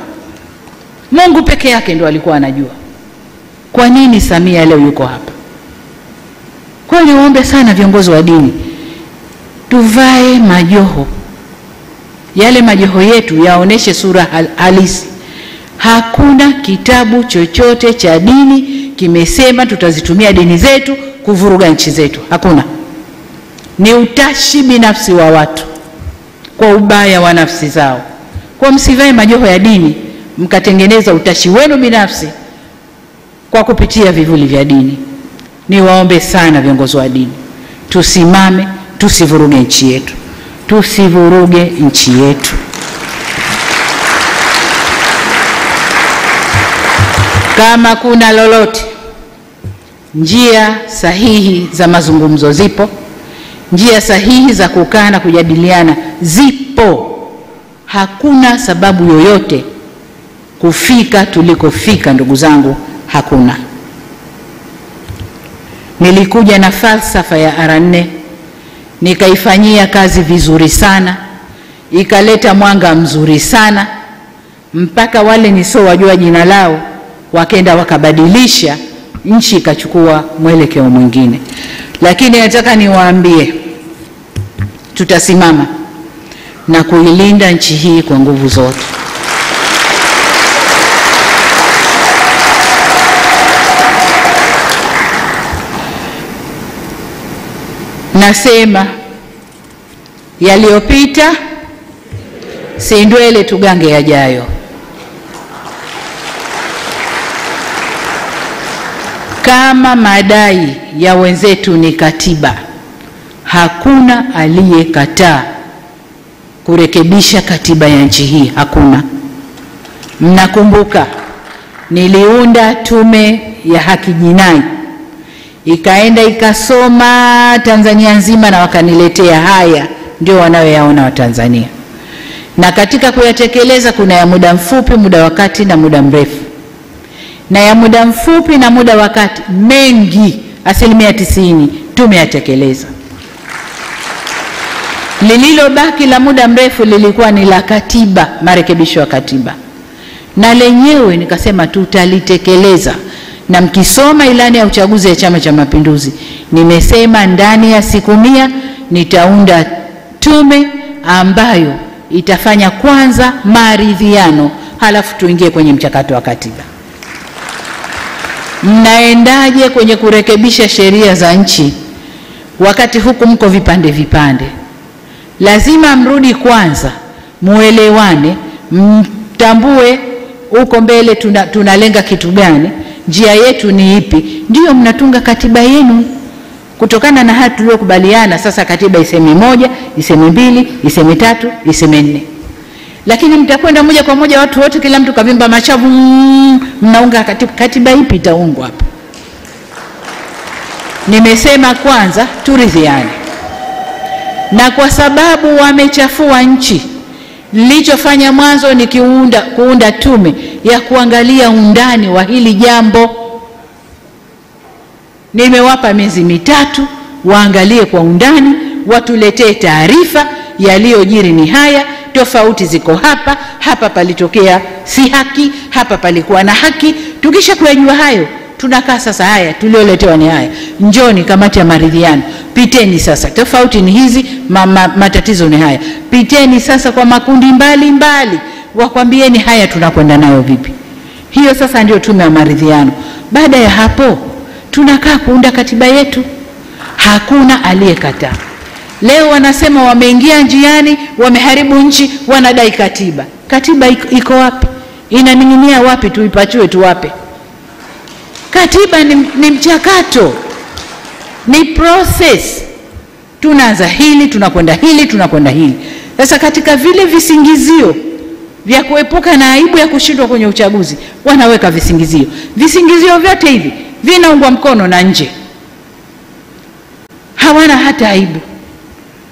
Mungu peke yake ndo alikuwa anajua. Kwa nini Samia leo yuko hapa? Kwa hiyo niombe sana viongozi wa dini, tuvae majoho. Yale majoho yetu yaoneshe sura halisi. Hakuna kitabu chochote cha dini kimesema tutazitumia dini zetu kuvuruga nchi zetu. Hakuna. Ni utashi binafsi wa watu kwa ubaya wa nafsi zao. Kwa msivae majoho ya dini mkatengeneza utashi wenu binafsi kwa kupitia vivuli vya dini. Ni waombe sana viongozi wa dini, tusimame, tusivuruge nchi yetu. Tusivuruge nchi yetu. Kama kuna lolote, njia sahihi za mazungumzo zipo. Njia sahihi za kukaa na kujadiliana zipo. Hakuna sababu yoyote kufika tulikofika, ndugu zangu, hakuna. Nilikuja na falsafa ya R4, nikaifanyia kazi vizuri sana, ikaleta mwanga mzuri sana, mpaka wale nisowajua jina lao wakaenda wakabadilisha, nchi ikachukua mwelekeo mwingine. Lakini nataka niwaambie, tutasimama na kuilinda nchi hii kwa nguvu zote. Nasema yaliyopita si ndwele, tugange yajayo. Kama madai ya wenzetu ni katiba, hakuna aliyekataa kurekebisha katiba ya nchi hii. Hakuna. Mnakumbuka niliunda tume ya haki jinai, ikaenda ikasoma Tanzania nzima na wakaniletea haya ndio wanayoyaona wa Tanzania. Na katika kuyatekeleza kuna ya muda mfupi, muda wa kati na muda mrefu. Na ya muda mfupi na muda wa kati mengi, 90% tumeyatekeleza. Lililobaki la muda mrefu lilikuwa ni la katiba, marekebisho ya katiba. Na lenyewe nikasema tutalitekeleza. Na mkisoma ilani ya uchaguzi ya Chama cha Mapinduzi, nimesema ndani ya siku 100 nitaunda tume ambayo itafanya kwanza maridhiano, halafu tuingie kwenye mchakato wa katiba. Mnaendaje kwenye kurekebisha sheria za nchi wakati huku mko vipande vipande. Lazima mrudi kwanza, muelewane, mtambue uko mbele tunalenga kitu gani, njia yetu ni ipi, ndio mnatunga katiba yenu kutokana na haya tuliyokubaliana. Sasa katiba iseme 1, iseme 2, iseme 3, iseme 4. Lakini mtakwenda moja kwa moja watu wote, kila mtu kavimba machavu, mnaunga katiba ipi itaungwa hapa? Nimesema kwanza turidhiane, na kwa sababu wamechafua nchi, nilichofanya mwanzo ni kuunda tume ya kuangalia undani wa hili jambo. Nimewapa miezi 3 waangalie kwa undani, watuletee taarifa yaliyojiri ni haya, tofauti ziko hapa, hapa palitokea si haki, hapa palikuwa na haki. Tukisha kuyajua hayo, tunakaa sasa, haya tulioletewa ni haya, njoni kamati ya maridhiano, piteni sasa, tofauti ni hizi, matatizo ni haya, piteni sasa kwa makundi mbali, wakwambieni haya tunakwenda nayo vipi. Hiyo sasa ndio tume ya maridhiano. Baada ya hapo tunakaa kuunda katiba yetu. Hakuna aliyekataa. Leo wanasema wameingia njiani, wameharibu nchi, wanadai katiba. Katiba iko wapi? Inaning'inia wapi? Tuipachue tuwape? Katiba ni mchakato, ni process. Tunaanza hili, tunakwenda hili, tunakwenda hili. Sasa katika vile visingizio vya kuepuka na aibu ya kushindwa kwenye uchaguzi, wanaweka visingizio. Visingizio vyote hivi vinaungwa mkono na nje. Hawana hata aibu.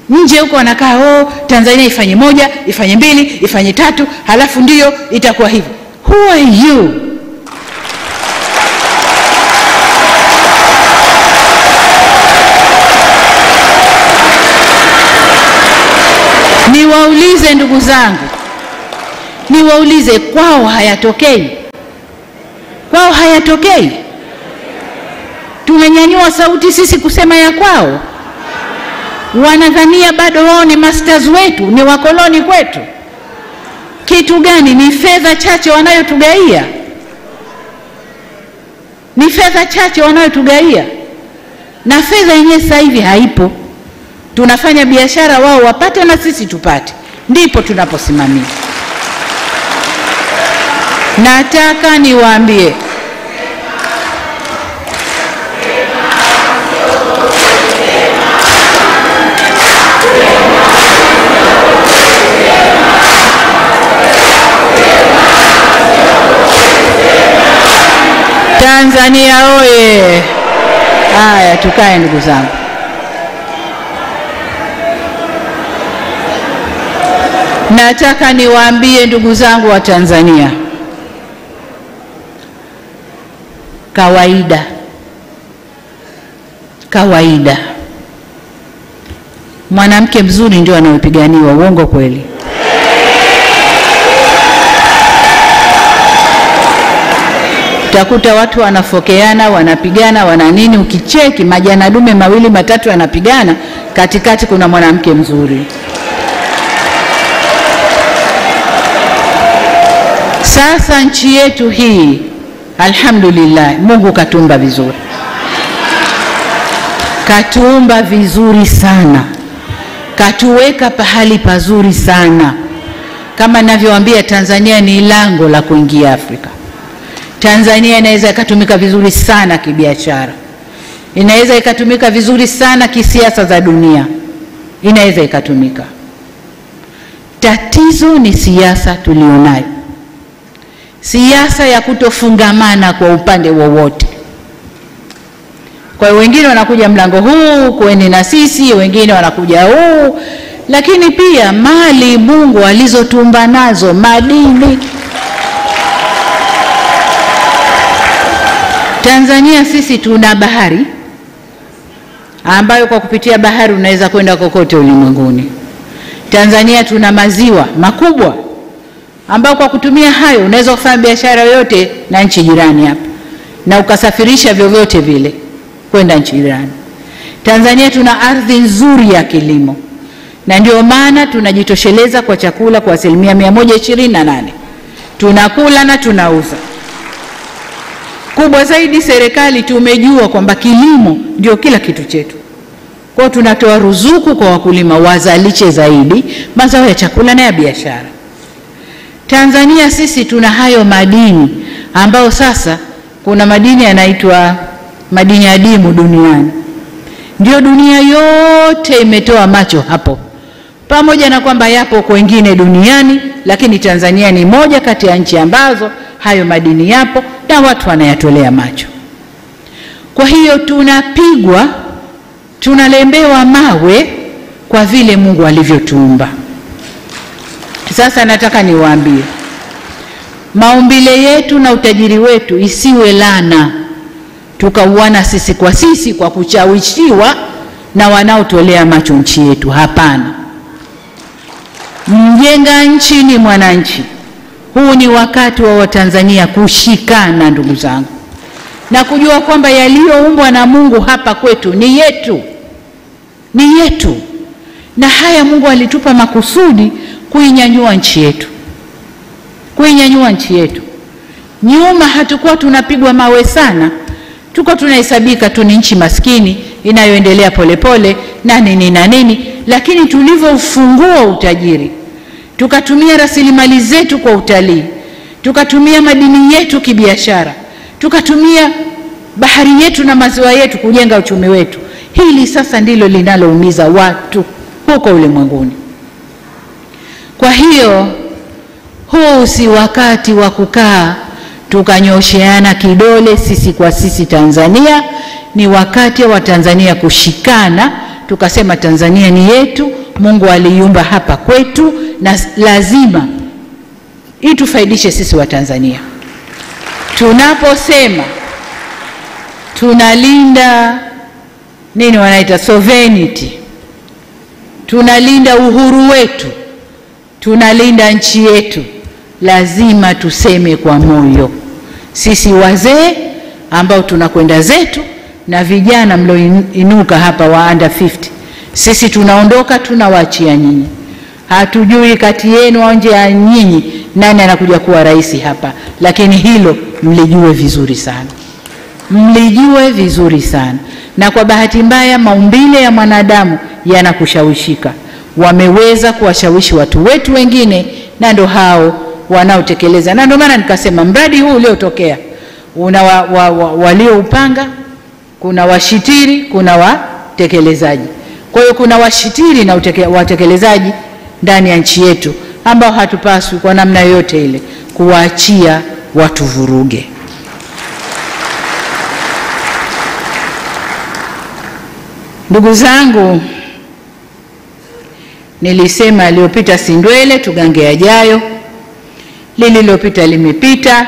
Nje huko wanakaa, Tanzania ifanye 1, ifanye 2, ifanye 3, halafu ndio itakuwa hivi. Who are you? Niwaulize ndugu zangu, niwaulize, kwao hayatokei? Kwao hayatokei? Tumenyanyua sauti sisi kusema ya kwao? Wanadhania bado wao ni masters wetu, ni wakoloni kwetu. Kitu gani? Ni fedha chache wanayotugaia, ni fedha chache wanayotugaia, na fedha yenyewe sasa hivi haipo. Tunafanya biashara, wao wapate na sisi tupate, ndipo tunaposimamia. Nataka niwaambie, Tanzania oye! Haya, tukae ndugu zangu. Nataka niwaambie ndugu zangu wa Tanzania, kawaida mwanamke mzuri ndio anayepiganiwa. Uongo kweli? Utakuta watu wanafokeana, wanapigana, wana nini, ukicheki majana dume 2 3 yanapigana, katikati kuna mwanamke mzuri. Sasa nchi yetu hii, alhamdulillah, Mungu katuumba vizuri. Katuumba vizuri sana. Katuweka pahali pazuri sana. Kama ninavyowaambia, Tanzania ni lango la kuingia Afrika. Tanzania inaweza ikatumika vizuri sana kibiashara. Inaweza ikatumika vizuri sana kisiasa za dunia. Inaweza ikatumika. Tatizo ni siasa tulionayo. Siasa ya kutofungamana kwa upande wowote. Kwa hiyo wengine wanakuja mlango huu, kweni na sisi, wengine wanakuja huu. Lakini pia mali Mungu alizotumba nazo, madini. Tanzania sisi tuna bahari, ambayo kwa kupitia bahari unaweza kwenda kokote ulimwenguni. Tanzania tuna maziwa makubwa, ambao kwa kutumia hayo unaweza kufanya biashara yote na nchi jirani hapa, na ukasafirisha vyovyote vile kwenda nchi jirani. Tanzania tuna ardhi nzuri ya kilimo, na ndio maana tunajitosheleza kwa chakula kwa 128%. Tunakula na tunauza. Kubwa zaidi, serikali tumejua kwamba kilimo ndio kila kitu chetu. Kwa tunatoa ruzuku kwa wakulima wazalishe zaidi mazao ya chakula na ya biashara. Tanzania sisi tuna hayo madini ambao sasa kuna madini yanaitwa madini adimu duniani. Ndio dunia yote imetoa macho hapo. Pamoja na kwamba yapo kwengine duniani, lakini Tanzania ni moja kati ya nchi ambazo hayo madini yapo na watu wanayatolea macho. Kwa hiyo tunapigwa, tunalembewa mawe kwa vile Mungu alivyotuumba. Sasa nataka niwaambie, maumbile yetu na utajiri wetu isiwe lana tukauana sisi kwa kuchawishiwa na wanaotolea macho nchi yetu. Hapana. Mjenga nchi ni mwananchi. Huu ni wakati wa Watanzania kushikana, ndugu zangu, na kujua kwamba yaliyoumbwa na Mungu hapa kwetu ni yetu, ni yetu. Na haya Mungu alitupa makusudi kuinyanyua nchi yetu, kuinyanyua nchi yetu. Nyuma hatukuwa tunapigwa mawe sana, tuko tunahesabika tu ni nchi maskini inayoendelea polepole na nini, lakini tulivyofungua utajiri, tukatumia rasilimali zetu kwa utalii, tukatumia madini yetu kibiashara, tukatumia bahari yetu na maziwa yetu kujenga uchumi wetu, hili sasa ndilo linaloumiza watu huko ulimwenguni. Kwa hiyo huu si wakati wa kukaa tukanyosheana kidole sisi kwa sisi Tanzania. Ni wakati wa Tanzania kushikana, tukasema Tanzania ni yetu, Mungu aliiumba hapa kwetu na lazima itufaidishe sisi wa Tanzania. Tunaposema tunalinda nini wanaita sovereignty, tunalinda uhuru wetu, tunalinda nchi yetu, lazima tuseme kwa moyo. Sisi wazee ambao tunakwenda zetu na vijana mlioinuka hapa wa under 50, sisi tunaondoka, tunawaachia nyinyi. Hatujui kati yenu au nje ya nyinyi nani anakuja kuwa rais hapa, lakini hilo mlijue vizuri sana, mlijue vizuri sana. Na kwa bahati mbaya maumbile ya mwanadamu yanakushawishika. Wameweza kuwashawishi watu wetu wengine, na ndo hao wanaotekeleza. Na ndio maana nikasema mradi huu uliotokea una walioupanga, kuna washitiri, kuna watekelezaji. Kwa hiyo kuna washitiri na watekelezaji ndani ya nchi yetu ambao hatupaswi kwa namna yote ile kuwaachia watu vuruge. Ndugu zangu, nilisema aliyopita si ndwele, tugange yajayo. Lililopita limepita.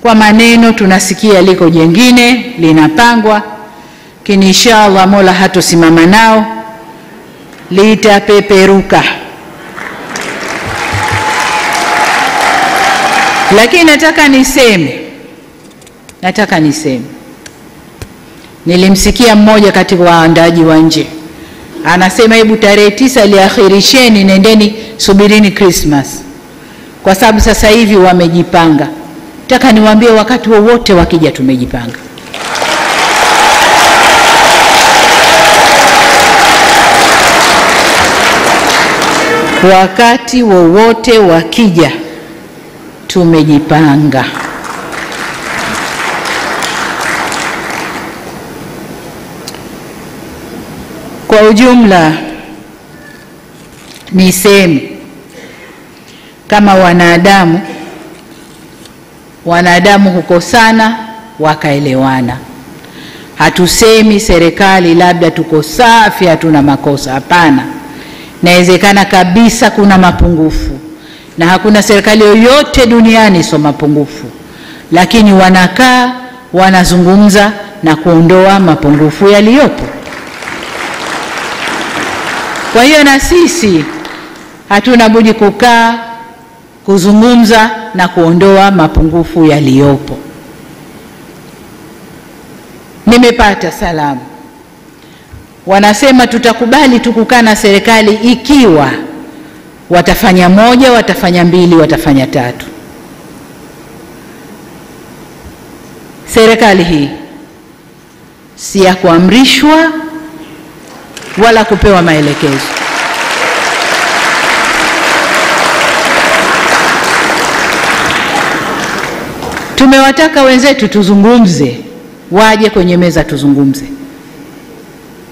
Kwa maneno tunasikia liko jengine linapangwa, kini inshallah Mola hatosimama nao, litapeperuka. Lakini nataka niseme, nilimsikia mmoja katika waandaji wa nje anasema hebu tarehe 9 liakhirisheni, nendeni subirini Christmas, kwa sababu sasa hivi wamejipanga. Nataka niwaambie wakati wowote wakija tumejipanga. Wakati wowote wakija tumejipanga. Kwa ujumla niseme kama wanadamu hukosana wakaelewana. Hatusemi serikali labda tuko safi hatuna makosa, hapana. Inawezekana kabisa kuna mapungufu, na hakuna serikali yoyote duniani sio mapungufu, lakini wanakaa wanazungumza na kuondoa mapungufu yaliyopo. Kwa hiyo na sisi hatuna budi kukaa kuzungumza na kuondoa mapungufu yaliyopo. Nimepata salamu wanasema tutakubali tukukaa na serikali ikiwa watafanya 1, watafanya 2, watafanya 3. Serikali hii si ya kuamrishwa wala kupewa maelekezo. Tumewataka wenzetu tuzungumze, waje kwenye meza tuzungumze.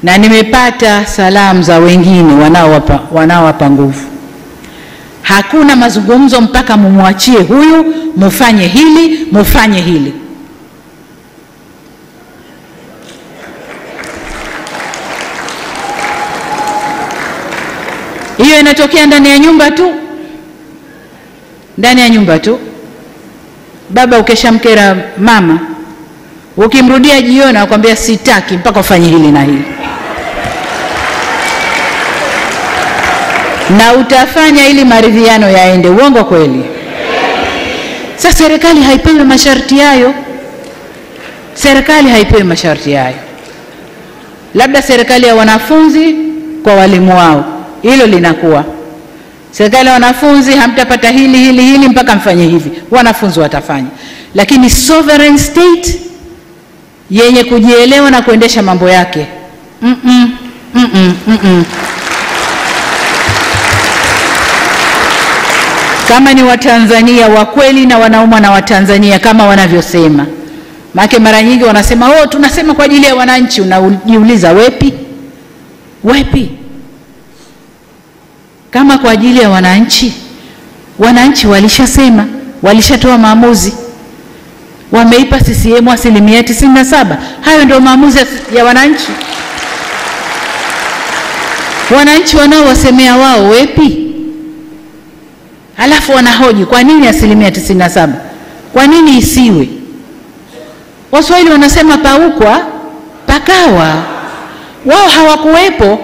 Na nimepata salamu za wengine wanaowapa nguvu. Hakuna mazungumzo mpaka mumwachie huyu, mufanye hili, mufanye hili. Hiyo inatokea ndani ya nyumba tu. Ndani ya nyumba tu. Baba ukeshamkera mama, ukimrudia jioni akwambia sitaki mpaka ufanye hili na hili. Na utafanya ili maridhiano yaende. Uongo kweli? Sasa serikali haipewi masharti hayo. Serikali haipewi masharti hayo. Labda serikali ya wanafunzi kwa walimu wao, hilo linakuwa. Serikali ya wanafunzi hamtapata hili mpaka mfanye hivi. Wanafunzi watafanya. Lakini sovereign state yenye kujielewa na kuendesha mambo yake, Kama ni Watanzania wa kweli na wanaumwa na Watanzania kama wanavyosema. Maana mara nyingi wanasema tunasema kwa ajili ya wananchi. Unajiuliza wepi? Wepi? Kama kwa ajili ya wananchi, wananchi walishasema, walishatoa maamuzi. Wameipa CCM 97%. Hayo ndio maamuzi ya wananchi. Wananchi wanaowasemea wao wepi? Halafu wanahoji kwa nini 97%? Kwa nini isiwe? Waswahili wanasema paukwa pakawa. Wao hawakuwepo,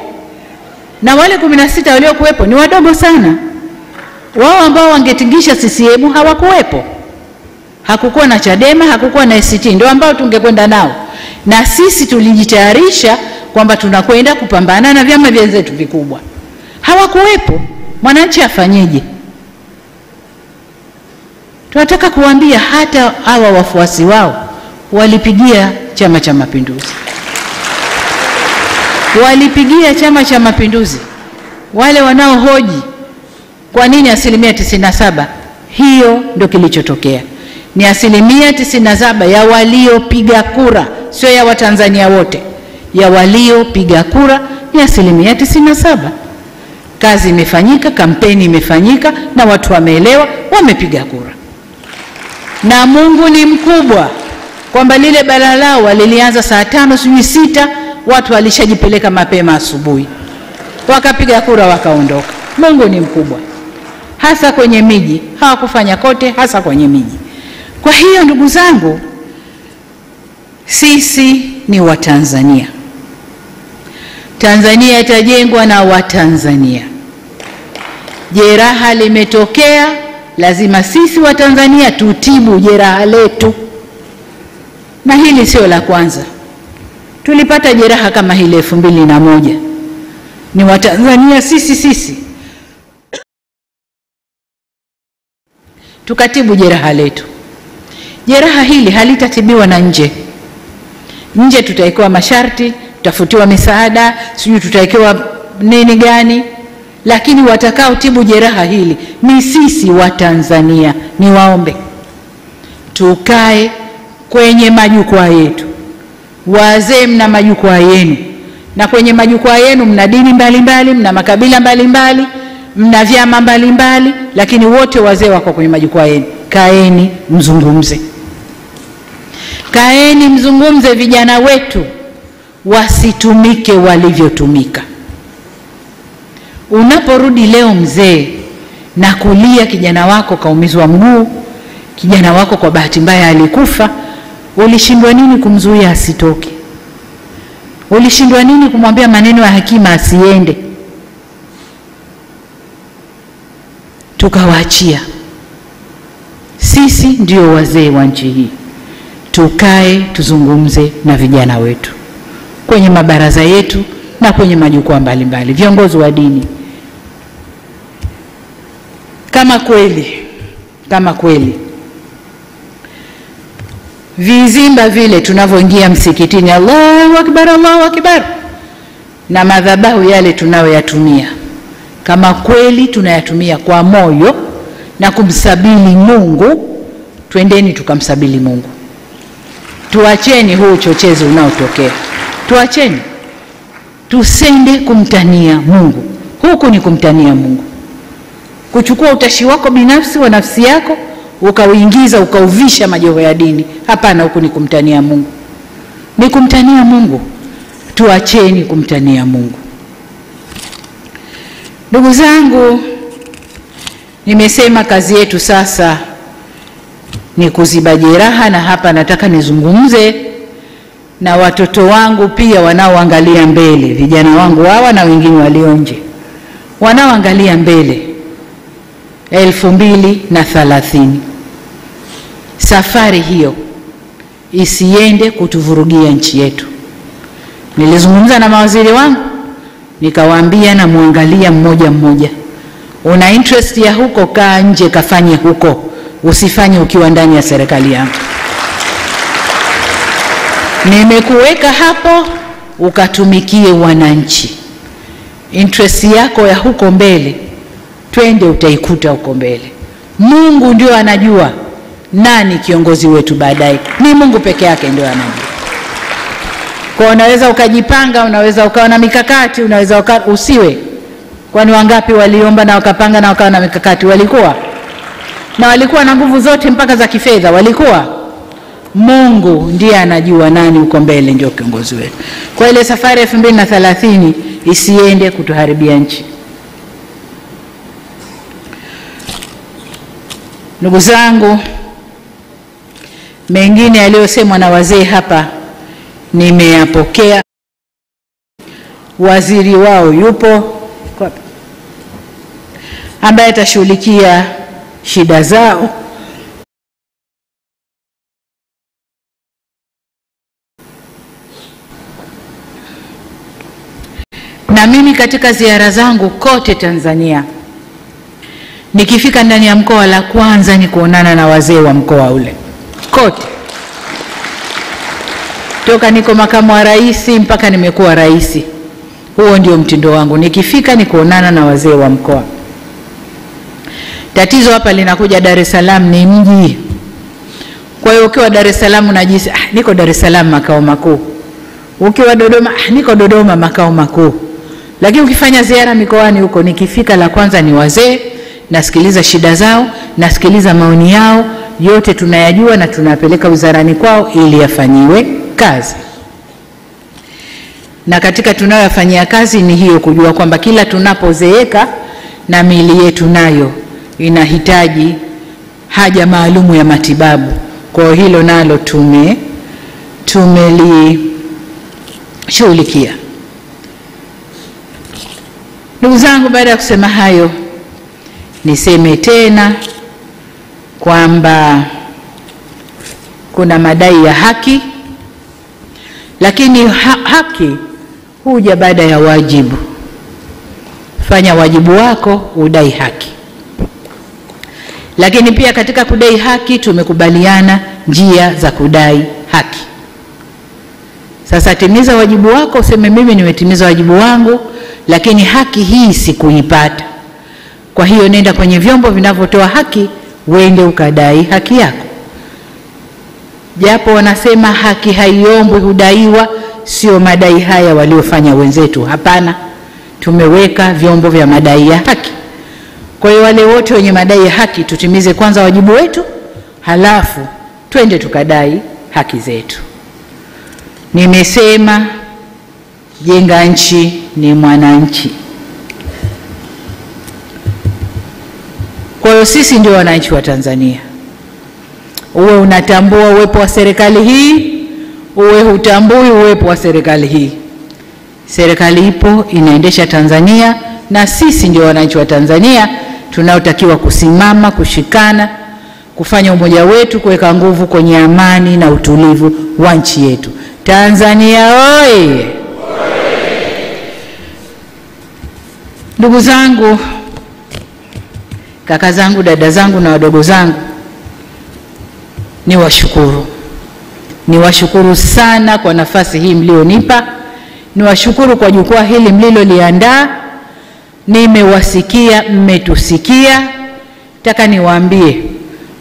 na wale 16 waliokuwepo ni wadogo sana. Wao ambao wangetingisha CCM hawakuwepo. Hakukuwa na Chadema, hakukuwa na ACT, ndio ambao tungekwenda nao. Na sisi tulijitayarisha kwamba tunakwenda kupambana na vyama vyenzetu vikubwa. Hawakuwepo. Mwananchi afanyeje? Tunataka kuambia hata hawa wafuasi wao walipigia Chama cha Mapinduzi. Walipigia Chama cha Mapinduzi. Wale wanaohoji kwa nini 97%, hiyo ndio kilichotokea. Ni 97% ya waliopiga kura, sio ya Watanzania wote. Ya waliopiga kura ni 97%. Kazi imefanyika, kampeni imefanyika, na watu wameelewa, wamepiga kura. Na Mungu ni mkubwa kwamba lile balaa lao walilianza saa 5 sijui 6, watu walishajipeleka mapema asubuhi. Wakapiga kura wakaondoka. Mungu ni mkubwa. Hasa kwenye miji, hawakufanya kote, hasa kwenye miji. Kwa hiyo ndugu zangu, sisi ni Watanzania. Tanzania itajengwa na Watanzania. Jeraha limetokea, lazima sisi Watanzania tutibu jeraha letu. Na hili sio la kwanza. Tulipata jeraha kama hili 2001. Ni Watanzania sisi tukatibu jeraha letu. Jeraha hili halitatibiwa na nje. Nje tutawekewa masharti, tutafutiwa misaada, sijui tutawekewa nini gani, lakini watakao tibu jeraha hili ni sisi Watanzania. Niwaombe tukae kwenye majukwaa yetu. Wazee mna majukwaa yenu, na kwenye majukwaa yenu mna dini mbalimbali, mna makabila mbalimbali, mna vyama mbalimbali, lakini wote wazee wako kwenye majukwaa yenu. Kaeni mzungumze. Kaeni mzungumze, vijana wetu wasitumike walivyotumika. Unaporudi leo mzee na kulia kijana wako kaumizwa mguu, kijana wako kwa bahati mbaya alikufa, ulishindwa nini kumzuia asitoke? Ulishindwa nini kumwambia maneno ya hekima asiende? Tukawaachia. Sisi ndio wazee wa nchi hii. Tukae tuzungumze na vijana wetu kwenye mabaraza yetu na kwenye majukwaa mbalimbali. Viongozi wa dini, kama kweli vizimba vile tunavyoingia msikitini, Allahu Akbar, Allahu Akbar, na madhabahu yale tunayoyatumia, kama kweli tunayatumia kwa moyo na kumsabili Mungu, twendeni tukamsabili Mungu. Tuacheni huu uchochezi unaotokea. Tuacheni. Tusende kumtania Mungu. Huku ni kumtania Mungu. Kuchukua utashi wako binafsi wa nafsi yako ukauingiza ukauvisha majoho ya dini. Hapana, huku ni kumtania Mungu. Ni kumtania Mungu. Tuacheni kumtania Mungu. Ndugu zangu, nimesema kazi yetu sasa ni kuziba jeraha, na hapa nataka nizungumze na watoto wangu pia wanaoangalia mbele, vijana wangu hawa na wengine walio nje wanaoangalia mbele. 2030 safari hiyo isiende kutuvurugia nchi yetu. Nilizungumza na mawaziri wangu nikawaambia, na muangalia mmoja mmoja, una interest ya huko, kaa nje kafanye huko, usifanye ukiwa ndani ya serikali yangu. Nimekuweka hapo ukatumikie wananchi. Interest yako ya huko mbele, twende utaikuta huko mbele. Mungu ndio anajua nani kiongozi wetu baadaye. Ni Mungu peke yake ndio anajua. Kwa unaweza ukajipanga, unaweza ukawa na mikakati, unaweza usiwe. Kwani wangapi waliomba na wakapanga na wakawa na mikakati? Walikuwa na nguvu zote mpaka za kifedha, walikuwa. Mungu ndiye anajua nani uko mbele ndio kiongozi wetu. Kwa ile safari ya 2030 isiende kutuharibia nchi. Ndugu zangu, mengine yaliyosemwa na wazee hapa nimeyapokea. Waziri wao yupo ambaye atashughulikia shida zao. Na mimi katika ziara zangu kote Tanzania, nikifika ndani ya mkoa, la kwanza ni kuonana na wazee wa mkoa ule kote. Toka niko makamu wa rais mpaka nimekuwa rais, huo ndio mtindo wangu. Nikifika ni kuonana na wazee wa mkoa. Tatizo hapa linakuja, Dar es Salaam ni mji. Kwa hiyo ukiwa Dar es Salaam unajisi niko Dar es Salaam makao makuu. Ukiwa Dodoma niko Dodoma makao makuu. Lakini ukifanya ziara mikoani huko, nikifika la kwanza ni wazee, nasikiliza shida zao, nasikiliza maoni yao, yote tunayajua na tunapeleka wizarani kwao ili yafanyiwe kazi. Na katika tunayofanyia kazi ni hiyo, kujua kwamba kila tunapozeeka na miili yetu nayo inahitaji haja maalumu ya matibabu. Kwa hilo nalo tumelishughulikia. Ndugu zangu, baada ya kusema hayo, niseme tena kwamba kuna madai ya haki, lakini haki huja baada ya wajibu. Fanya wajibu wako, udai haki. Lakini pia katika kudai haki tumekubaliana njia za kudai haki. Sasa timiza wajibu wako, useme mimi nimetimiza wajibu wangu, lakini haki hii sikuipata. Kwa hiyo nenda kwenye vyombo vinavyotoa haki, uende ukadai haki yako. Japo wanasema haki haiombwi hudaiwa, sio madai haya waliofanya wenzetu. Hapana, tumeweka vyombo vya madai ya haki. Kwa hiyo wale wote wenye madai ya haki, tutimize kwanza wajibu wetu, halafu twende tukadai haki zetu. Nimesema jenga nchi ni mwananchi. Kwa hiyo sisi ndio wananchi wa Tanzania. Uwe unatambua uwepo wa serikali hii, uwe hutambui uwepo wa serikali hii, serikali ipo, inaendesha Tanzania, na sisi ndio wananchi wa Tanzania tunaotakiwa kusimama, kushikana, kufanya umoja wetu, kuweka nguvu kwenye amani na utulivu wa nchi yetu. Tanzania oye! Ndugu zangu, kaka zangu, dada zangu na wadogo zangu, niwashukuru sana kwa nafasi hii mlionipa Niwashukuru kwa jukwaa hili mliloliandaa. Nimewasikia, mmetusikia. Nataka niwaambie,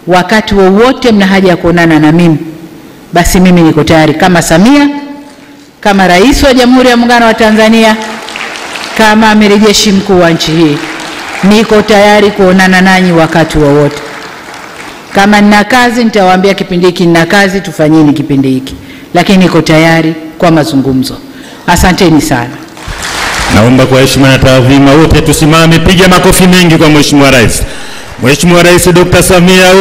wakati wowote mna haja ya kuonana na mimi, basi mimi niko tayari, kama Samia, kama Rais wa Jamhuri ya Muungano wa Tanzania, kama Amiri Jeshi Mkuu wa nchi hii. Niko tayari kuonana nanyi wakati wowote. Kama nina kazi nitawaambia kipindi hiki nina kazi, tufanyeni kipindi hiki, lakini niko tayari kwa mazungumzo. Asanteni sana. Naomba kwa heshima na taadhima wote tusimame, piga makofi mengi kwa Mheshimiwa Rais. Mheshimiwa Rais Dr. Samia